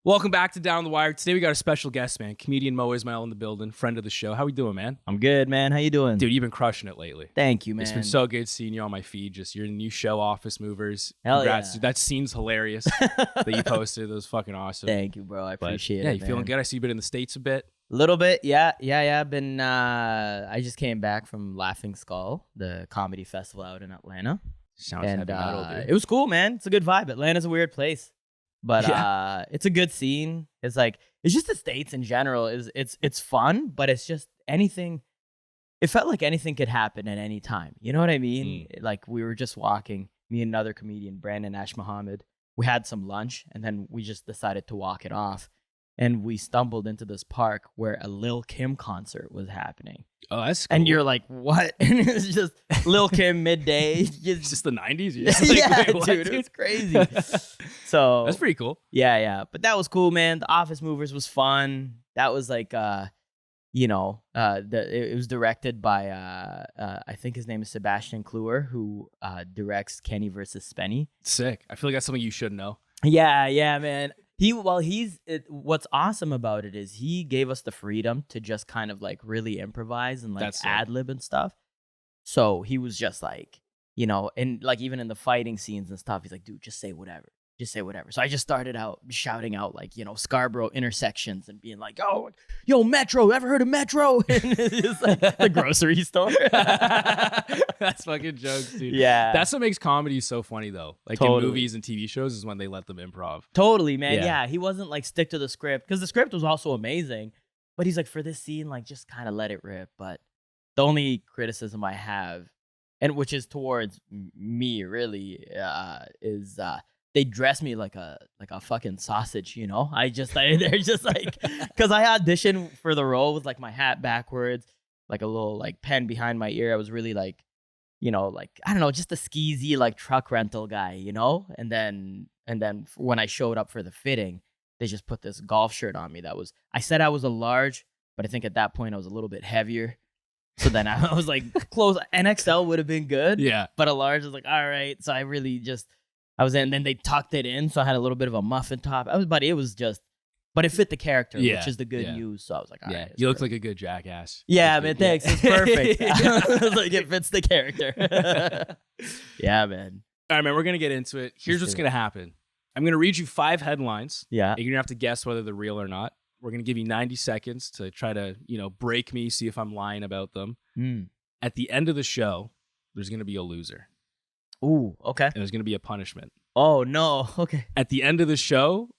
Welcome back to Down the Wire. Today we got a special guest, man. Comedian Moe Ismail in the building, friend of the show. How we doing, man? I'm good, man. How you doing? Dude, you've been crushing it lately. Thank you, man. It's been so good seeing you on my feed. Just your new show, Office Movers. Hell Congrats, yeah. dude. That scene's hilarious that you posted. That was fucking awesome. Thank you, bro. I appreciate it. Yeah, you feeling good? I see you've been in the States a bit. A little bit, yeah. I've been. I just came back from Laughing Skull, the comedy festival out in Atlanta. Sounds heavy metal, dude. It was cool, man. It's a good vibe. Atlanta's a weird place, but it's a good scene. It's like it's just the States in general. It's fun, but it's just anything. It felt like anything could happen at any time. You know what I mean? Like we were just walking, me and another comedian, Brandon Ash Muhammad. We had some lunch, and then we just decided to walk it off. And we stumbled into this park where a Lil Kim concert was happening. Oh, that's cool. And you're like, what? And it's just Lil Kim midday. It's just the 90s? You're just like, yeah, wait, what, dude, it was crazy. So that's pretty cool. Yeah. But that was cool, man. The Office Movers was fun. That was like, it was directed by, I think his name is Sebastian Kluwer, who directs Kenny versus Spenny. Sick. I feel like that's something you should know. Yeah, man. What's awesome about it is he gave us the freedom to just kind of like really improvise and like ad-lib and stuff. So he was just like, and like even in the fighting scenes and stuff, he's like, dude, just say whatever. Just say whatever. So I just started out shouting out like, Scarborough intersections and being like, oh, yo, Metro, ever heard of Metro? And it's just like the grocery store. That's fucking jokes, dude. Yeah. That's what makes comedy so funny, though. Like in movies and TV shows is when they let them improv. Totally, man. Yeah. He wasn't like stick to the script because the script was also amazing. But he's like, for this scene, like just kind of let it rip. But the only criticism I have, and which is towards me really, is they dress me like a fucking sausage, they're just like, because I auditioned for the role with like my hat backwards, like a little like pen behind my ear. I was really like, like, I don't know, just a skeezy like truck rental guy, and then when I showed up for the fitting, they just put this golf shirt on me. I said I was a large, but I think at that point I was a little bit heavier. So then I was like, close, an XL would have been good. Yeah. But a large was like, all right. So I really I was in, and then they tucked it in. So I had a little bit of a muffin top. But it fit the character, which is the good news. So I was like, all right. You look like a good jackass. Yeah, man. Thanks. It's perfect. I was like, it fits the character. Yeah, man. All right, man. We're going to get into it. Here's what's going to happen. I'm going to read you 5 headlines. Yeah. You're going to have to guess whether they're real or not. We're going to give you 90 seconds to try to, break me, see if I'm lying about them. At the end of the show, there's going to be a loser. Ooh, okay. And there's going to be a punishment. Oh, no. Okay. At the end of the show,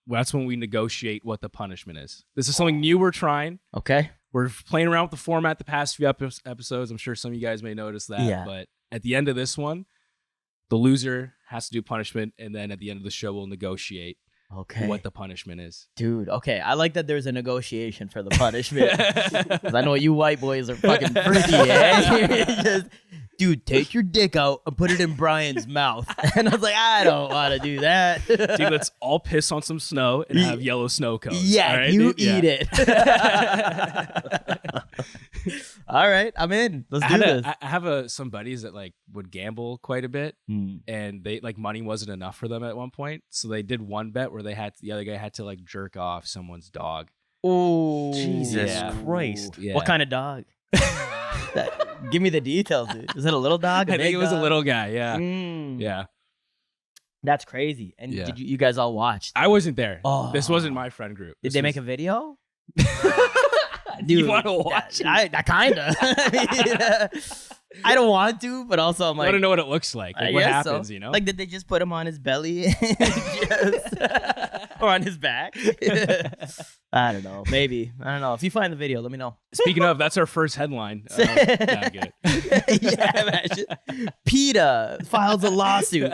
that's when we negotiate what the punishment is. This is something new we're trying. Okay. We're playing around with the format the past few episodes. I'm sure some of you guys may notice that. Yeah. But at the end of this one, the loser has to do punishment. And then at the end of the show, we'll negotiate what the punishment is. Dude, okay. I like that there's a negotiation for the punishment. 'Cause I know you white boys are fucking freaky, eh? Dude, take your dick out and put it in Brian's mouth. And I was like, I don't want to do that. Dude, let's all piss on some snow and have yellow snow cones. Yeah, right, you eat it. All right, I'm in. Let's do this. I have some buddies that like would gamble quite a bit, and they like money wasn't enough for them at one point, so they did one bet where the other guy had to like jerk off someone's dog. Oh, Jesus Christ! Yeah. What kind of dog? Give me the details, dude. Is it a little dog? I think it was a little guy. Yeah, yeah. That's crazy. And did you guys all watch? I wasn't there. Oh. This wasn't my friend group. Did they make a video? Dude, you want to watch? I kinda. I don't want to, but also I'm like, I want to know what it looks like. What happens, Like, did they just put him on his belly or on his back? I don't know. Maybe. I don't know. If you find the video, let me know. Speaking of, that's our first headline. Yeah, good. Yeah, imagine. PETA files a lawsuit.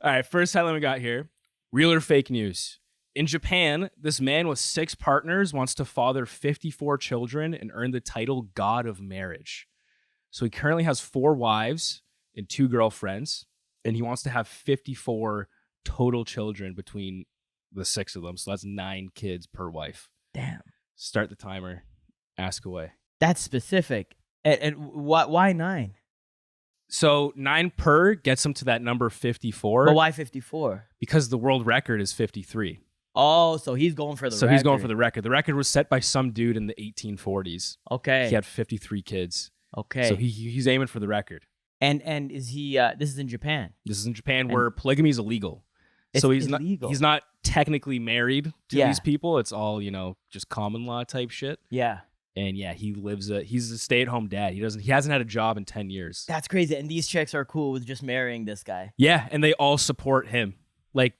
All right, first headline we got here. Real or fake news? In Japan, this man with 6 partners wants to father 54 children and earn the title God of Marriage. So he currently has 4 wives and 2 girlfriends, and he wants to have 54 total children between the 6 of them. So that's 9 kids per wife. Damn. Start the timer. Ask away. That's specific. And why 9? So 9 per gets him to that number 54. But why 54? Because the world record is 53. Oh, so he's going for the record. He's going for the record. The record was set by some dude in the 1840s. Okay. He had 53 kids. Okay. So he's aiming for the record. And is he? This is in Japan. This is in Japan where polygamy is illegal. So he's not technically married to these people. It's all, just common law type shit. Yeah. And yeah, he's a stay-at-home dad. He hasn't had a job in 10 years. That's crazy. And these chicks are cool with just marrying this guy. Yeah, and they all support him. Like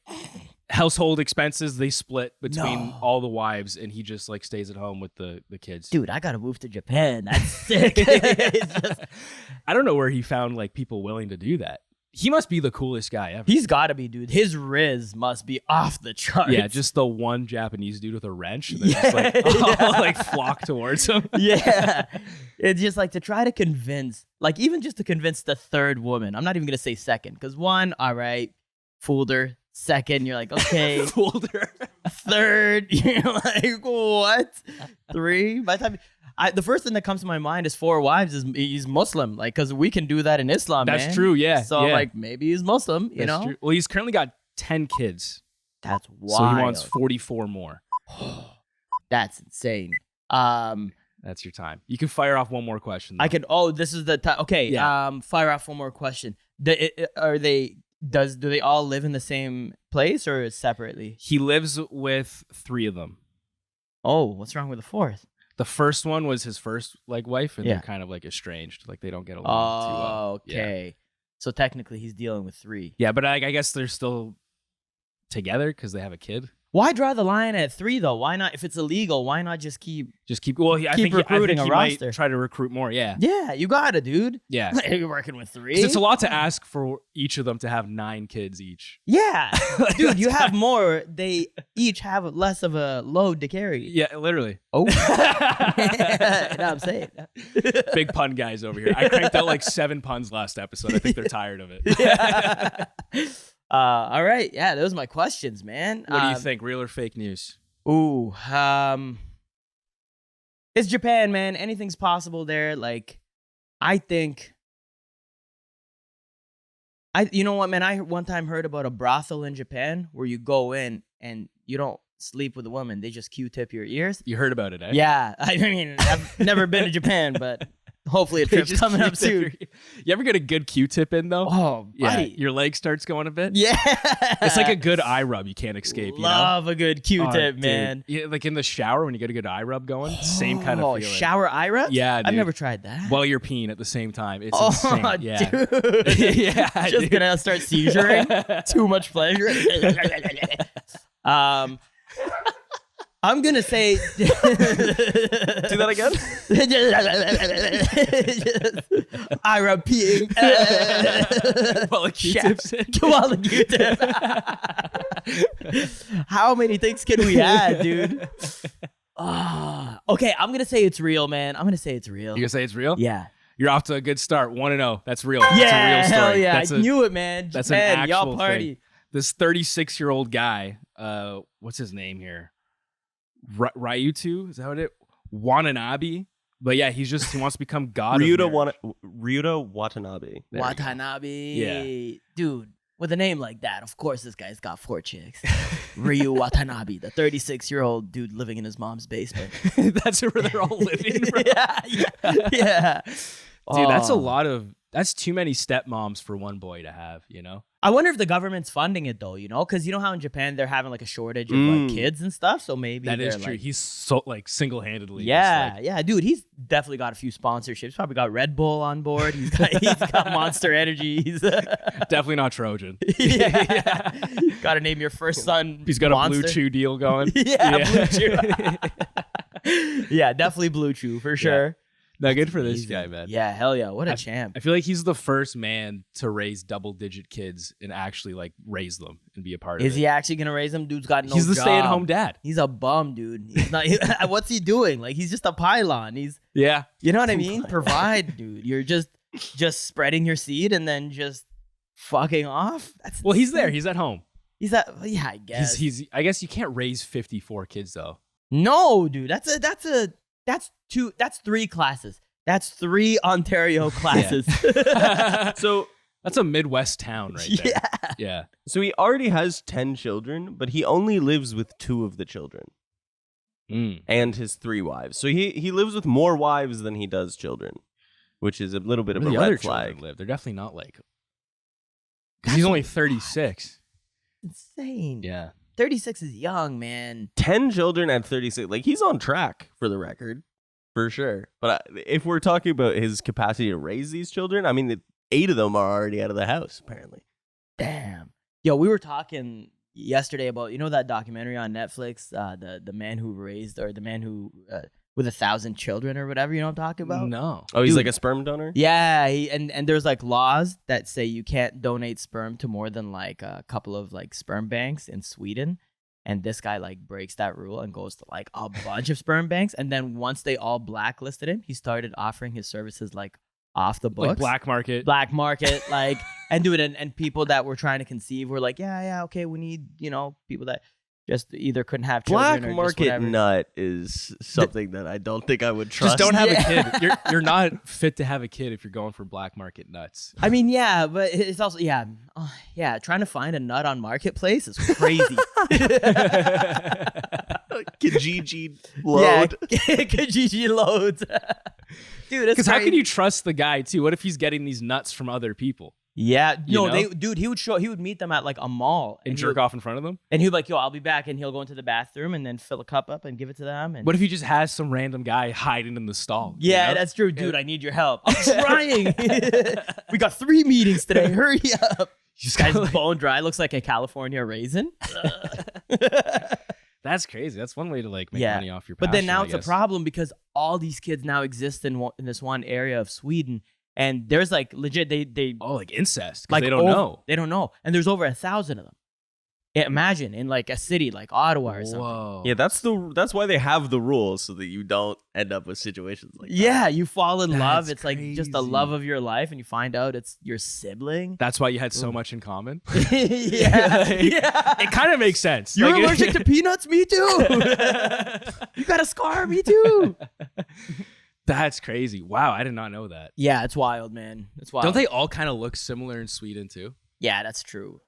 household expenses, they split between all the wives, and he just like stays at home with the kids. Dude, I gotta move to Japan. That's sick. I don't know where he found like people willing to do that. He must be the coolest guy ever. He's got to be, dude. His riz must be off the charts. Yeah, just the one Japanese dude with a wrench. And just all like flock towards him. Yeah. It's just like to try to convince, like even just to convince the third woman. I'm not even going to say second, because one, all right, fooled her. Second, you're like, okay. Fooled her. Third, you're like, what? Three? By the time... the first thing that comes to my mind is 4 wives is he's Muslim, like, because we can do that in Islam. That's true, yeah. So like maybe he's Muslim, you know? True. Well, he's currently got 10 kids. That's wild. So he wants 44 more. That's insane. That's your time. You can fire off one more question. I can. Oh, this is the time. Okay. Yeah. Fire off one more question. Do they all live in the same place or separately? He lives with 3 of them. Oh, what's wrong with the 4th? The first one was his first like wife, and Yeah. they're kind of like estranged. Like they don't get along too Oh, well. okay. Yeah. So technically, he's dealing with 3. Yeah, but I guess they're still together because they have a kid. Why draw the line at 3 though? Why not? If it's illegal, why not just keep? Well, I think recruiting he a might roster. try to recruit more. Yeah. Yeah, you got it, dude. Yeah. You're working with 3. 'Cause it's a lot to ask for each of them to have 9 kids each. Yeah, dude, you have more. They each have less of a load to carry. Yeah, literally. Oh, you know what I'm saying? Big pun guys over here. I cranked out like 7 puns last episode. I think they're tired of it. Yeah. All right. Yeah, those are my questions, man. What do you think? Real or fake news? Ooh, it's Japan, man. Anything's possible there. Like, I think, you know what, man? I one time heard about a brothel in Japan where you go in and you don't sleep with a woman. They just Q-tip your ears. You heard about it, eh? Yeah. I mean, I've never been to Japan, but hopefully a trip's coming up soon. You ever get a good Q-tip in, though? Oh, yeah. buddy. Your leg starts going a bit? Yeah. It's like a good eye rub. You can't escape, Love a good Q-tip, man. Yeah, like in the shower when you get a good eye rub going. Same kind of feeling. Shower eye rub? Yeah, dude. I've never tried that. While you're peeing at the same time. It's insane. Yeah. Dude. Yeah, Just gonna start seizuring. Too much pleasure. I'm gonna say. Do that again. I rub peeing. While a Q-tip's in. While a Q-tip. How many things can we add, dude? Okay, I'm gonna say it's real, man. I'm gonna say it's real. You gonna say it's real? Yeah. You're off to a good start. 1-0. That's real. Yeah, That's a real story. hell yeah. That's I knew it, man. That's Japan, an actual y'all party. thing. This 36-year-old guy, what's his name here? Ryutu? Is that what it? Watanabe? But yeah, he wants to become god of marriage. Ryuta Watanabe. Watanabe. Yeah. Dude, with a name like that, of course this guy's got 4 chicks. Ryu Watanabe, the 36-year-old dude living in his mom's basement. That's where they're all living, bro. Yeah. Dude, that's too many stepmoms for one boy to have, you know? I wonder if the government's funding it though, you know? Because you know how in Japan they're having like a shortage of like kids and stuff, so maybe that is they're, true. like, He's so like single-handedly. yeah, dude. He's definitely got a few sponsorships. Probably got Red Bull on board. He's got Monster Energy. He's definitely not Trojan. yeah. Got to name your first son. He's got Monster. a Blue Chew deal going. Blue Chew. Yeah, definitely Blue Chew for sure. No, good for this guy, man. Yeah, hell yeah. What a champ. I feel like he's the first man to raise double-digit kids and actually like raise them and be a part of it. Is he actually gonna raise them? Dude's got no He's the job. stay-at-home dad. He's a bum, dude. He's not. What's he doing? Like he's just a pylon. You know what I mean? Provide, dude. You're just spreading your seed and then just fucking off. Well, he's there. He's at home. He's at. Yeah, I guess. I guess you can't raise 54 kids though. No, dude. That's 3 classes. That's 3 Ontario classes. So That's a Midwest town right there. Yeah. So he already has 10 children, but he only lives with 2 of the children and his 3 wives. So he lives with more wives than he does children, which is a little bit of Where a the other red flag. children live. They're definitely not like. Because he's only 36. Insane. Yeah. 36 is young, man. 10 children at 36. Like, he's on track for the record, for sure. But if we're talking about his capacity to raise these children, I mean, 8 of them are already out of the house, apparently. Damn. Yo, we were talking yesterday about, you know, that documentary on Netflix, the man who raised, or the man who with 1,000 children or whatever, you know what I'm talking about? No. Oh, he's Dude. like a sperm donor? Yeah, and there's like laws that say you can't donate sperm to more than like a couple of like sperm banks in Sweden. And this guy like breaks that rule and goes to like a bunch of sperm banks. And then once they all blacklisted him, he started offering his services like off the books. Like black market. Like, and do it. And people that were trying to conceive were like, yeah, okay, we need, you know, people that just either couldn't have children Black or market just whatever. nut is something that I don't think I would trust. Just don't have a kid. You're not fit to have a kid if you're going for black market nuts. I mean, yeah, but it's also, yeah, trying to find a nut on Marketplace is crazy. Kijiji load. Yeah, Kijiji loads. Dude, Because how can you trust the guy too? What if he's getting these nuts from other people Yeah, You know? he would meet them at like a mall and he jerk would- off in front of them? and he'd be like, yo, I'll be back, and he'll go into the bathroom and then fill a cup up and give it to them. And What if he just has some random guy hiding in the stall? yeah, you know? that's true, dude. I need your help. I'm trying. We got 3 meetings today. Hurry up. This guy's bone dry. Looks like a California raisin. That's crazy. That's one way to like make Yeah. money off your But passion, then now I it's a guess. problem because all these kids now exist in this one area of Sweden, and there's like legit they Oh, like incest. 'Cause like they don't know. They don't know, and there's over 1,000 of them. Yeah, imagine in like a city like Ottawa or something. Whoa. Yeah, that's why they have the rules, so that you don't end up with situations like that. Yeah, you fall in love. That's It's like just the crazy. love of your life, and you find out it's your sibling. That's why you had so much in common. yeah, It kind of makes sense. You're Like, allergic to peanuts? Me too. You got a scar? Me too. That's crazy. Wow, I did not know that. Yeah, it's wild, man. It's wild. Don't they all kind of look similar in Sweden too? Yeah, that's true.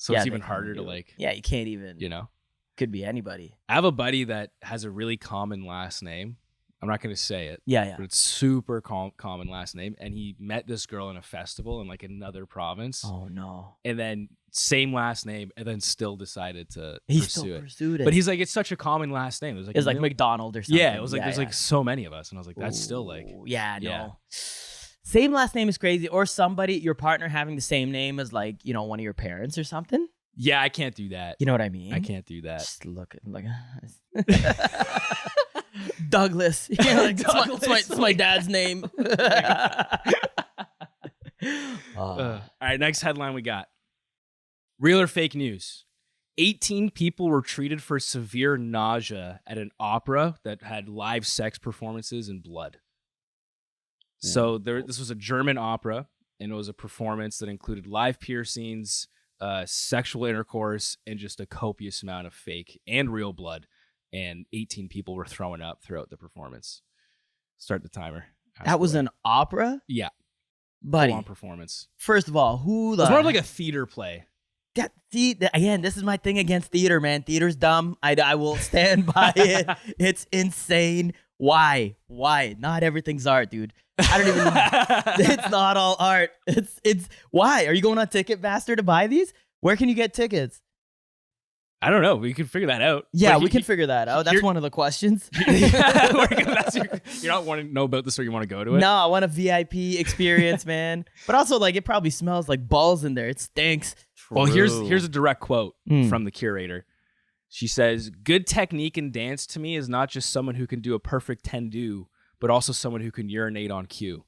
So Yeah, it's they even kinda harder to do. like, Yeah, you can't even. you know. Could be anybody. I have a buddy that has a really common last name. I'm not going to say it, Yeah. but it's super common last name. And he met this girl in a festival in like another province, Oh no. and then same last name, and then still decided to He pursue still it. pursued it. But he's like, it's such a common last name. There's like It's like mil- McDonald or something. yeah, it was like there's yeah. like so many of us, and I was like, that's still like, Ooh, yeah, no. yeah. Same last name is crazy, or somebody, your partner having the same name as like, you know, one of your parents or something. yeah, I can't do that. You know what I mean? I can't do that. Just look at like Douglas. You know, like, it's my dad's name. All right, next headline we got. Real or fake news? 18 people were treated for severe nausea at an opera that had live sex performances and blood. So this was a German opera, and it was a performance that included live piercings, sexual intercourse, and just a copious amount of fake and real blood. And 18 people were throwing up throughout the performance. Start the timer. That was an opera? Yeah, Buddy. full-on performance. First of all, who It the was more of like a theater play. again, this is my thing against theater, man. Theater's dumb. I will stand by it. It's insane. Why? Not everything's art, dude. I don't even it's not all art. It's why? Are you going on Ticketmaster to buy these? Where can you get tickets? I don't know. We can figure that out. Yeah, But we can figure that out. That's you're- one of the questions. You're not wanting to know about this, or you want to go to it? No, I want a VIP experience, man. But also, like, it probably smells like balls in there. It stinks. Well, here's a direct quote Mm. from the curator. She says, "Good technique in dance to me is not just someone who can do a perfect tendu, but also someone who can urinate on cue."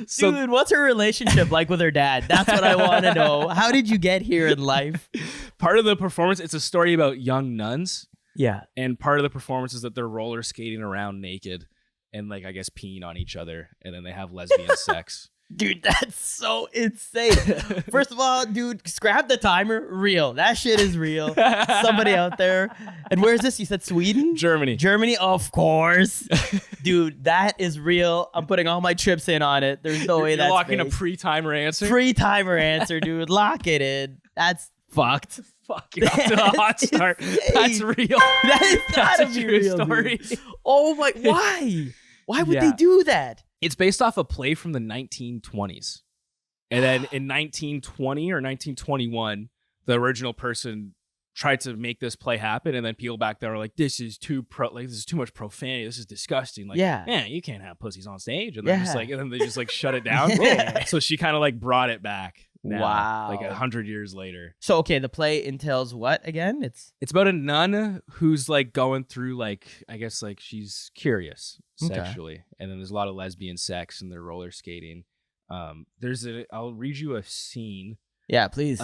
So- Dude, what's her relationship like with her dad? That's what I want to know. How did you get here in life? Part of the performance, it's a story about young nuns, Yeah. and part of the performance is that they're roller skating around naked and, like, I guess peeing on each other, and then they have lesbian sex. Dude, that's so insane. First of all, dude, scrap the timer. Real. That shit is real. Somebody out there. And where is this? You said Sweden? Germany. Germany, of course. Dude, that is real. I'm putting all my chips in on it. There's no way You're that's locking a fake. pre-timer answer. Pre-timer answer, dude. Lock it in. That's fucked. Fucking off to a hot start. That's real. That is That's gotta a be true real, story. dude. Oh my, why? Why would Yeah. they do that? It's based off a play from the 1920s. And then in 1920 or 1921, the original person tried to make this play happen, and then people back there were like, this is too much profanity, this is disgusting. Like, Yeah. you can't have pussies on stage. And then Yeah. they just like shut it down. Yeah. So she kind of like brought it back. Now, Wow. Like 100 years later. So, okay, the play entails what again? It's It's about a nun who's like going through like, I guess like she's curious Okay. sexually. And then there's a lot of lesbian sex and they're roller skating. I'll read you a scene. yeah, please.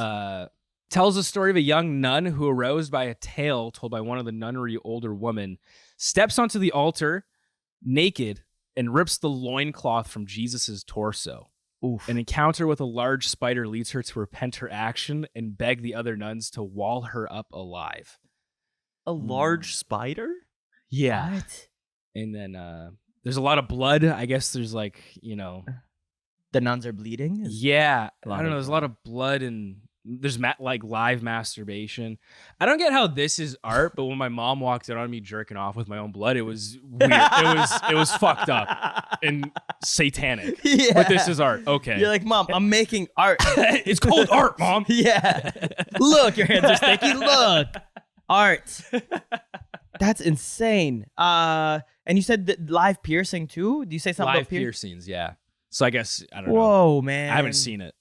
Tells the story of a young nun who, aroused by a tale told by one of the nunnery older woman, steps onto the altar naked and rips the loincloth from Jesus's torso. Oof. An encounter with a large spider leads her to repent her action and beg the other nuns to wall her up alive. A large spider? Yeah. What? And then there's a lot of blood. I guess there's like, The nuns are bleeding? yeah. A lot I don't of know. There's a lot of blood and there's like live masturbation. I don't get how this is art, but when my mom walked in on me jerking off with my own blood, it was weird. it was fucked up and satanic. Yeah. But this is art. Okay. You're like, Mom, I'm making art. It's called art, Mom. Yeah. Look, your hands are sticky. Look. Art. That's insane. And you said that live piercing too? Do you say something Live about piercings, yeah. So I guess, I don't know. Whoa, man. I haven't seen it.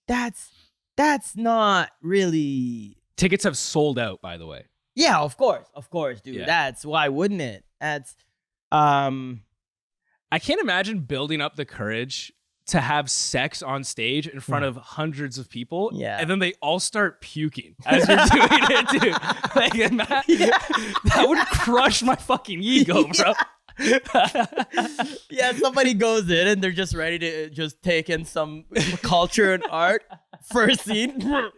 That's not really. Tickets have sold out, by the way. Yeah, of course, dude. Yeah. That's why wouldn't it? That's I can't imagine building up the courage to have sex on stage in front of hundreds of people. Yeah. And then they all start puking as you're doing it, dude. Like, that would crush my fucking ego, bro. yeah, somebody goes in and they're just ready to just take in some culture and art. First scene. Or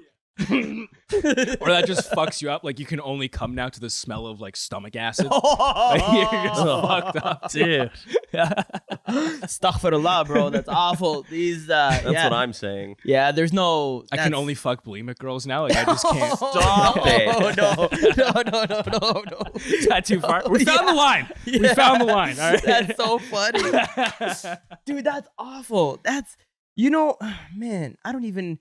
that just fucks you up. Like, you can only come now to the smell of like stomach acid. Like, you're just fucked up, Dude. Astaghfirullah, bro. That's awful. Ththese That's what I'm saying. Yeah, there's no. I can only fuck bulimic girls now. Like, I just can't. Stop it. No. Is that too far? We found the line. We Yeah. found the line. All right. That's so funny. Dude, that's awful. That's, man, I don't even.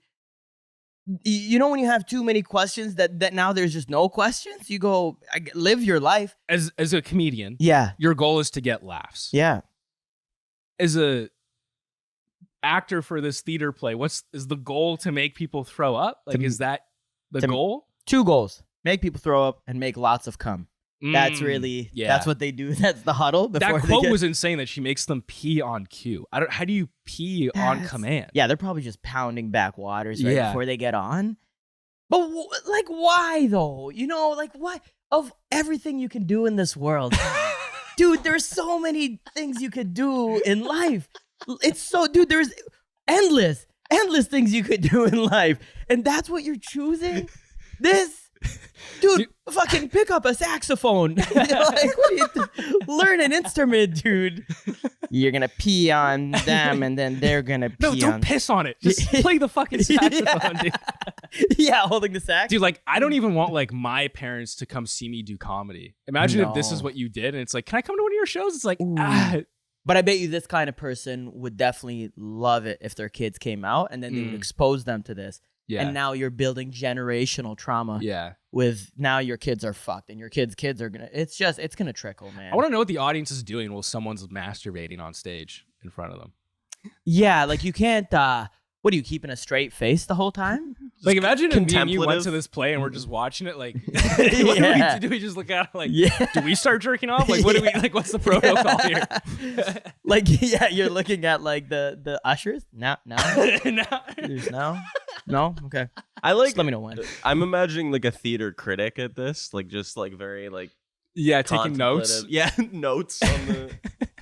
When you have too many questions that now there's just no questions, you go live your life. As a comedian, Yeah. your goal is to get laughs. Yeah. As a actor for this theater play, is the goal to make people throw up? Like, is that the goal? 2 goals. Make people throw up and make lots of cum. That's really, yeah. that's what they do. That's the huddle. Before That quote was insane that she makes them pee on cue. How do you pee on That's- command? Yeah, they're probably just pounding back waters right Yeah. before they get on. But why though? Why? Of everything you can do in this world, dude, there's so many things you could do in life. There's endless things you could do in life, and that's what you're choosing. Dude, fucking pick up a saxophone. Learn an instrument, dude. You're gonna pee on them, and then they're gonna pee No, don't on. piss on it. Just play the fucking saxophone, dude. Yeah, holding the sax. Dude, like, I don't even want like my parents to come see me do comedy. Imagine if this is No. what you did, and it's like, can I come to one of your shows? It's like, Ooh. But I bet you this kind of person would definitely love it if their kids came out and then they would expose them to this. yeah, And now you're building generational trauma yeah. with now your kids are fucked and your kids' are gonna. It's gonna trickle, man. I want to know what the audience is doing while someone's masturbating on stage in front of them. Yeah, like you can't. What are you keeping a straight face the whole time? Like, imagine if me and you went contemplative. to this play and we're just watching it. Like, what do we just look at it like? Yeah. Do we start jerking off? Like, what do we like? What's the protocol here? Like, yeah, you're looking at like the ushers. No. There's no. Okay. I like. Just let me know when. I'm imagining like a theater critic at this, like just like very like Yeah, taking notes. contemplative. Yeah, notes on the.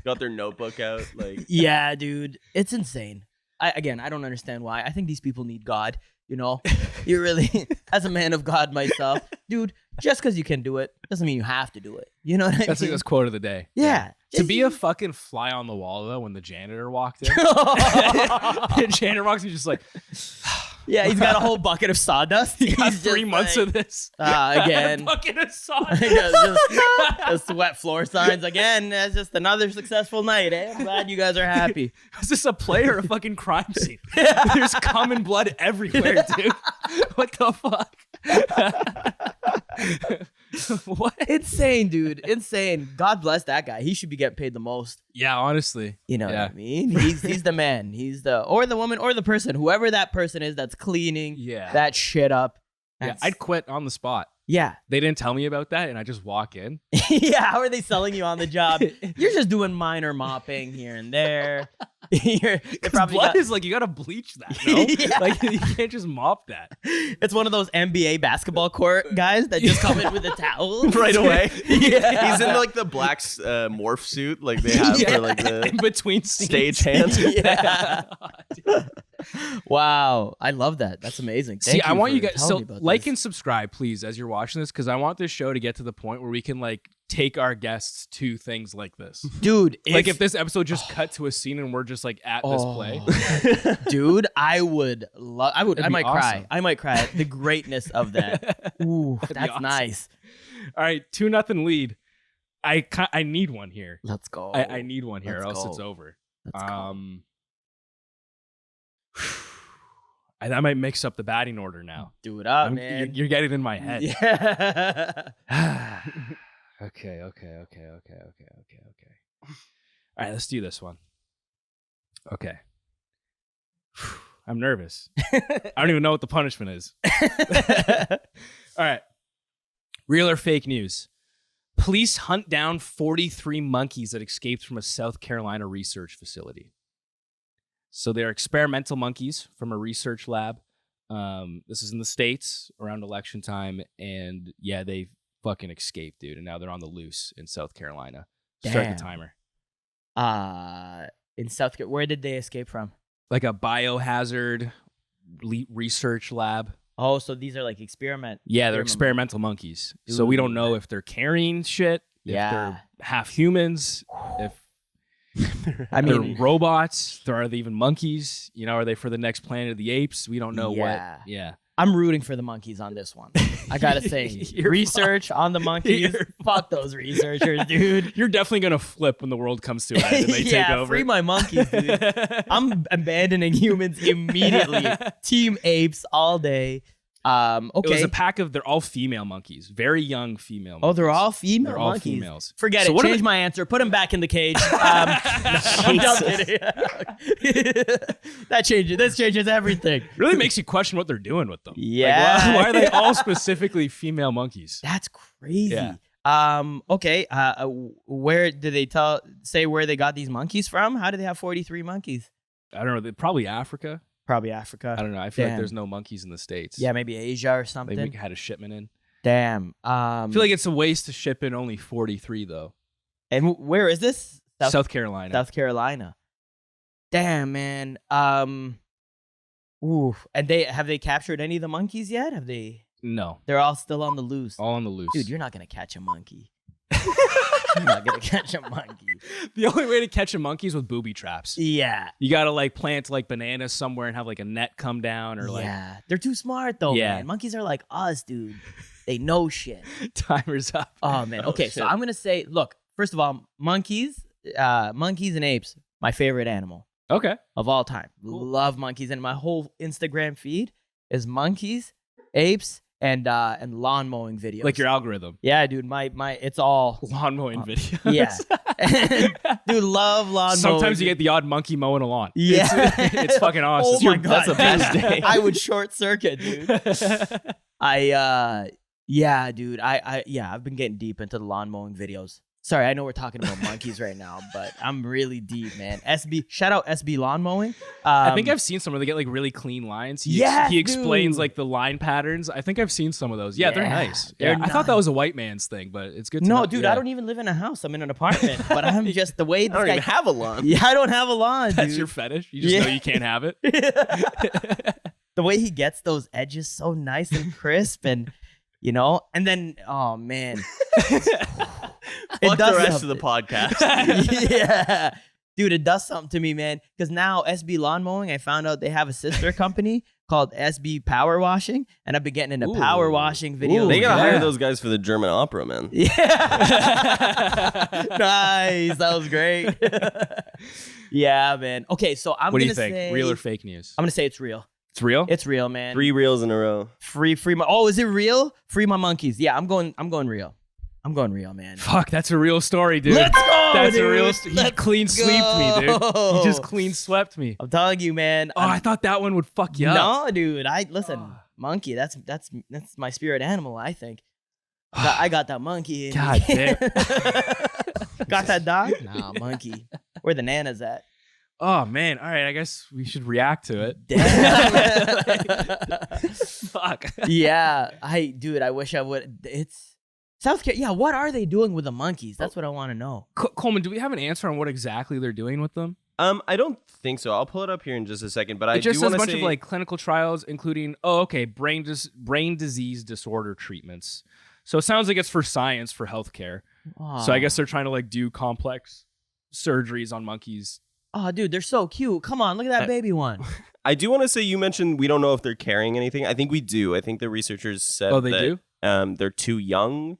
Got their notebook out, like. Yeah, dude, it's insane. I don't understand why. I think these people need God. You know, you really, as a man of God myself, dude, just because you can do it doesn't mean you have to do it. You know what I mean? That's quote of the day. Yeah. To be a fucking fly on the wall, though, when the janitor walked in, the janitor walks in, just like, yeah, he's got a whole bucket of sawdust. he got He's 3 just months like, of this. Again. A bucket of sawdust. Just wet floor signs again. That's just another successful night. Eh? I'm glad you guys are happy. Is this a play or a fucking crime scene? There's cum and blood everywhere, dude. What the fuck? What? Insane, dude. Insane. God bless that guy. He should be getting paid the most. Yeah, honestly. You know what I mean? He's the man. He's the or the woman or the person, whoever that person is that's cleaning that shit up. Yeah, I'd quit on the spot. Yeah. They didn't tell me about that, and I just walk in. Yeah, how are they selling you on the job? You're just doing minor mopping here and there. Blood is like, you gotta bleach that, no? Yeah. Like, you can't just mop that. It's one of those NBA basketball court guys that just come in with a towel. Right away. Yeah. He's in like the black morph suit like they have for like the in between scenes. stagehand. Yeah. Wow. I love that. That's amazing. Thank I want you guys, telling so me about like this. and subscribe, please, as you're watching this, because I want this show to get to the point where we can like take our guests to things like this. Dude, Like if this episode just cut to a scene and we're just like at this play. Dude, I would love. I That'd might be cry. awesome. I might cry at the greatness of that. Ooh, That'd be that's awesome. nice. All right, 2-0 lead. I need one here. Let's go. I need one here, or Let's else go. it's over. Let's go. I might mix up the batting order now. Do it up, man. You're getting in my head. Yeah. Okay. All right, let's do this one. Okay. I'm nervous. I don't even know what the punishment is. All right. Real or fake news? Police hunt down 43 monkeys that escaped from a South Carolina research facility. So they're experimental monkeys from a research lab. This is in the States around election time. And yeah, they fucking escaped, dude. And now they're on the loose in South Carolina. Start Damn. the timer. In South Carolina, where did they escape from? Like a biohazard research lab. Oh, so these are like experiment. Yeah, they're experimental monkeys. So we don't know if they're carrying shit, if they're half humans, if I mean, they're robots. Are they even monkeys? You know, are they for the next Planet of the Apes? We don't know what. Yeah. I'm rooting for the monkeys on this one. I gotta say, You're research on the monkeys. Fuck those researchers, dude. You're definitely gonna flip when the world comes to an end and they take over. Free my monkeys, dude. I'm abandoning humans immediately. Team apes all day. Okay. It was a pack of, they're all female monkeys, very young female monkeys. Oh, they're all female They're all monkeys. females. Forget So it. what Change my answer. Put them back in the cage. I'm just kidding. This changes everything. Really makes you question what they're doing with them. Yeah. Like, why are they all specifically female monkeys? That's crazy. Yeah. Okay. Where did they say where they got these monkeys from? How do they have 43 monkeys? I don't know. Probably Africa. Probably Africa. I don't know. I feel like Damn. there's no monkeys in the States. Yeah, maybe Asia or something. They had a shipment in. Damn. I feel like it's a waste to ship in only 43 though. And where is this? South Carolina. South Carolina. Damn, man. Ooh. And have they captured any of the monkeys yet? Have they? No. They're all still on the loose. All on the loose. Dude, you're not gonna catch a monkey. You're not gonna catch a monkey. The only way to catch a monkey is with booby traps. Yeah. You gotta like plant like bananas somewhere and have like a net come down or like. Yeah. They're too smart though, Yeah. man. Monkeys are like us, dude. They know shit. Timer's up. Oh man. Okay, so shit. I'm gonna say, look, first of all, monkeys and apes, my favorite animal Okay. of all time. Cool. Love monkeys, and my whole Instagram feed is monkeys, apes, and lawn mowing videos. Like your algorithm. yeah, dude. My it's all Lawn mowing videos. yeah. Dude, love lawn mowing. Sometimes you get the odd monkey mowing a lawn. Yeah. It's fucking awesome. Oh my god, That's the best day. I would short circuit, dude. I've been getting deep into the lawn mowing videos. Sorry, I know we're talking about monkeys right now, but I'm really deep, man. Shout out SB Lawn Mowing. I think I've seen some where they get like really clean lines. He explains dude. like the line patterns. I think I've seen some of those. Yeah, they're nice. They're I thought that was a white man's thing, but it's good to No, know. dude, I don't even live in a house. I'm in an apartment, but I'm just the way I don't even have a lawn. Yeah, I don't have a lawn, dude. That's your fetish? You just know you can't have it? The way he gets those edges so nice and crisp and, you know, and then, oh, man. Fuck the rest of the podcast. Yeah. Dude, it does something to me, man. Because now SB Lawn Mowing, I found out they have a sister company called SB Power Washing, and I've been getting into power washing videos. They gotta hire those guys for the German opera, man. Yeah. Nice. That was great. Yeah, man. Okay, so I'm What do gonna you think? say Real or fake news? I'm gonna say it's real. It's real? It's real, man. 3 reels in a row. Free my. Oh, is it real? Free my monkeys. Yeah, I'm going real. I'm going real, man. Fuck, that's a real story, dude. Let's go, That's dude. a real He clean swept me, dude. He just clean swept me. I'm telling you, man. Oh, I thought that one would fuck you up. No, dude. Listen, monkey. That's my spirit animal. I think. I got that monkey. God damn. Got that dog? Nah, monkey. Where the nanas at? Oh man. All right, I guess we should react to it. Damn. Fuck. Yeah, I wish I would. It's South Carolina. Yeah, what are they doing with the monkeys? That's what I want to know. Coleman, do we have an answer on what exactly they're doing with them? I don't think so. I'll pull it up here in just a second, but I It just do says want a to bunch say of like clinical trials, including brain disease disorder treatments. So it sounds like it's for science, for healthcare. So I guess they're trying to like do complex surgeries on monkeys. Oh, dude, they're so cute. Come on, look at that baby one. I do want to say you mentioned we don't know if they're carrying anything. I think we do. I think the researchers said do? They're too young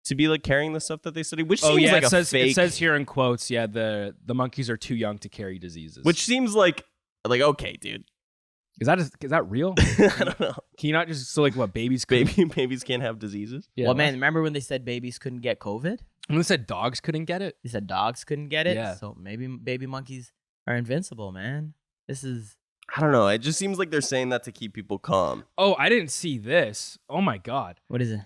to be like carrying the stuff that they study, which seems like it says, fake. It says here in quotes, the monkeys are too young to carry diseases. Which seems like okay, dude. Is that real? I don't know. Can you not just what babies couldn't? Babies can't have diseases? Yeah, well, man, remember when they said babies couldn't get COVID? When they said dogs couldn't get it? They said dogs couldn't get it. Yeah. So maybe baby monkeys are invincible, man. This is. I don't know. It just seems like they're saying that to keep people calm. Oh, I didn't see this. Oh my God. What is it?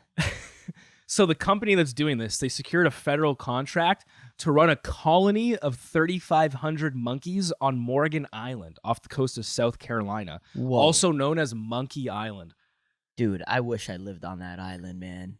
So the company that's doing this, they secured a federal contract to run a colony of 3,500 monkeys on Morgan Island off the coast of South Carolina, also known as Monkey Island. Dude, I wish I lived on that island, man.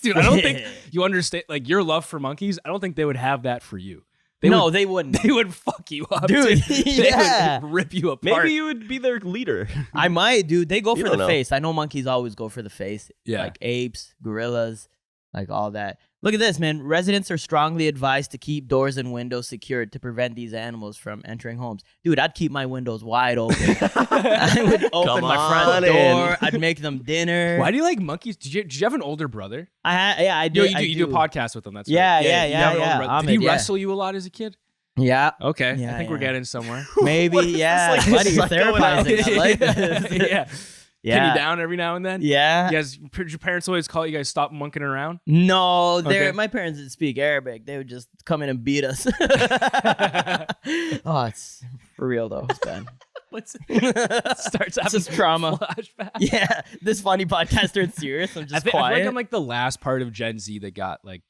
Dude, I don't think you understand, like, your love for monkeys. I don't think they would have that for you. They wouldn't. They would fuck you up, dude. They would rip you apart. Maybe you would be their leader. I might, dude. They go You for don't the know. face. I know monkeys always go for the face. Yeah. Like apes, gorillas, like all that. Look at this, man. Residents are strongly advised to keep doors and windows secured to prevent these animals from entering homes. Dude, I'd keep my windows wide open. I would open my front door. I'd make them dinner. Why do you like monkeys? Did you have an older brother? I do. You do a podcast with them. That's Yeah, right. yeah, You have an yeah, older brother. Ahmed, Did he yeah. wrestle you a lot as a kid? Yeah. Okay. Yeah, I think we're yeah. getting somewhere. Maybe, What is this, yeah. like, Buddy, you're psychoanalysis? therapizing. I like this. Yeah. Yeah. Pin you down every now and then? Yeah. You guys, your parents always call you guys stop monkeying around? No, Okay. my parents didn't speak Arabic. They would just come in and beat us. Oh, it's for real though. It's bad. Starts having just trauma. flashback. Yeah, this funny podcast turned serious. I'm just I feel quiet. like I'm like the last part of Gen Z that got like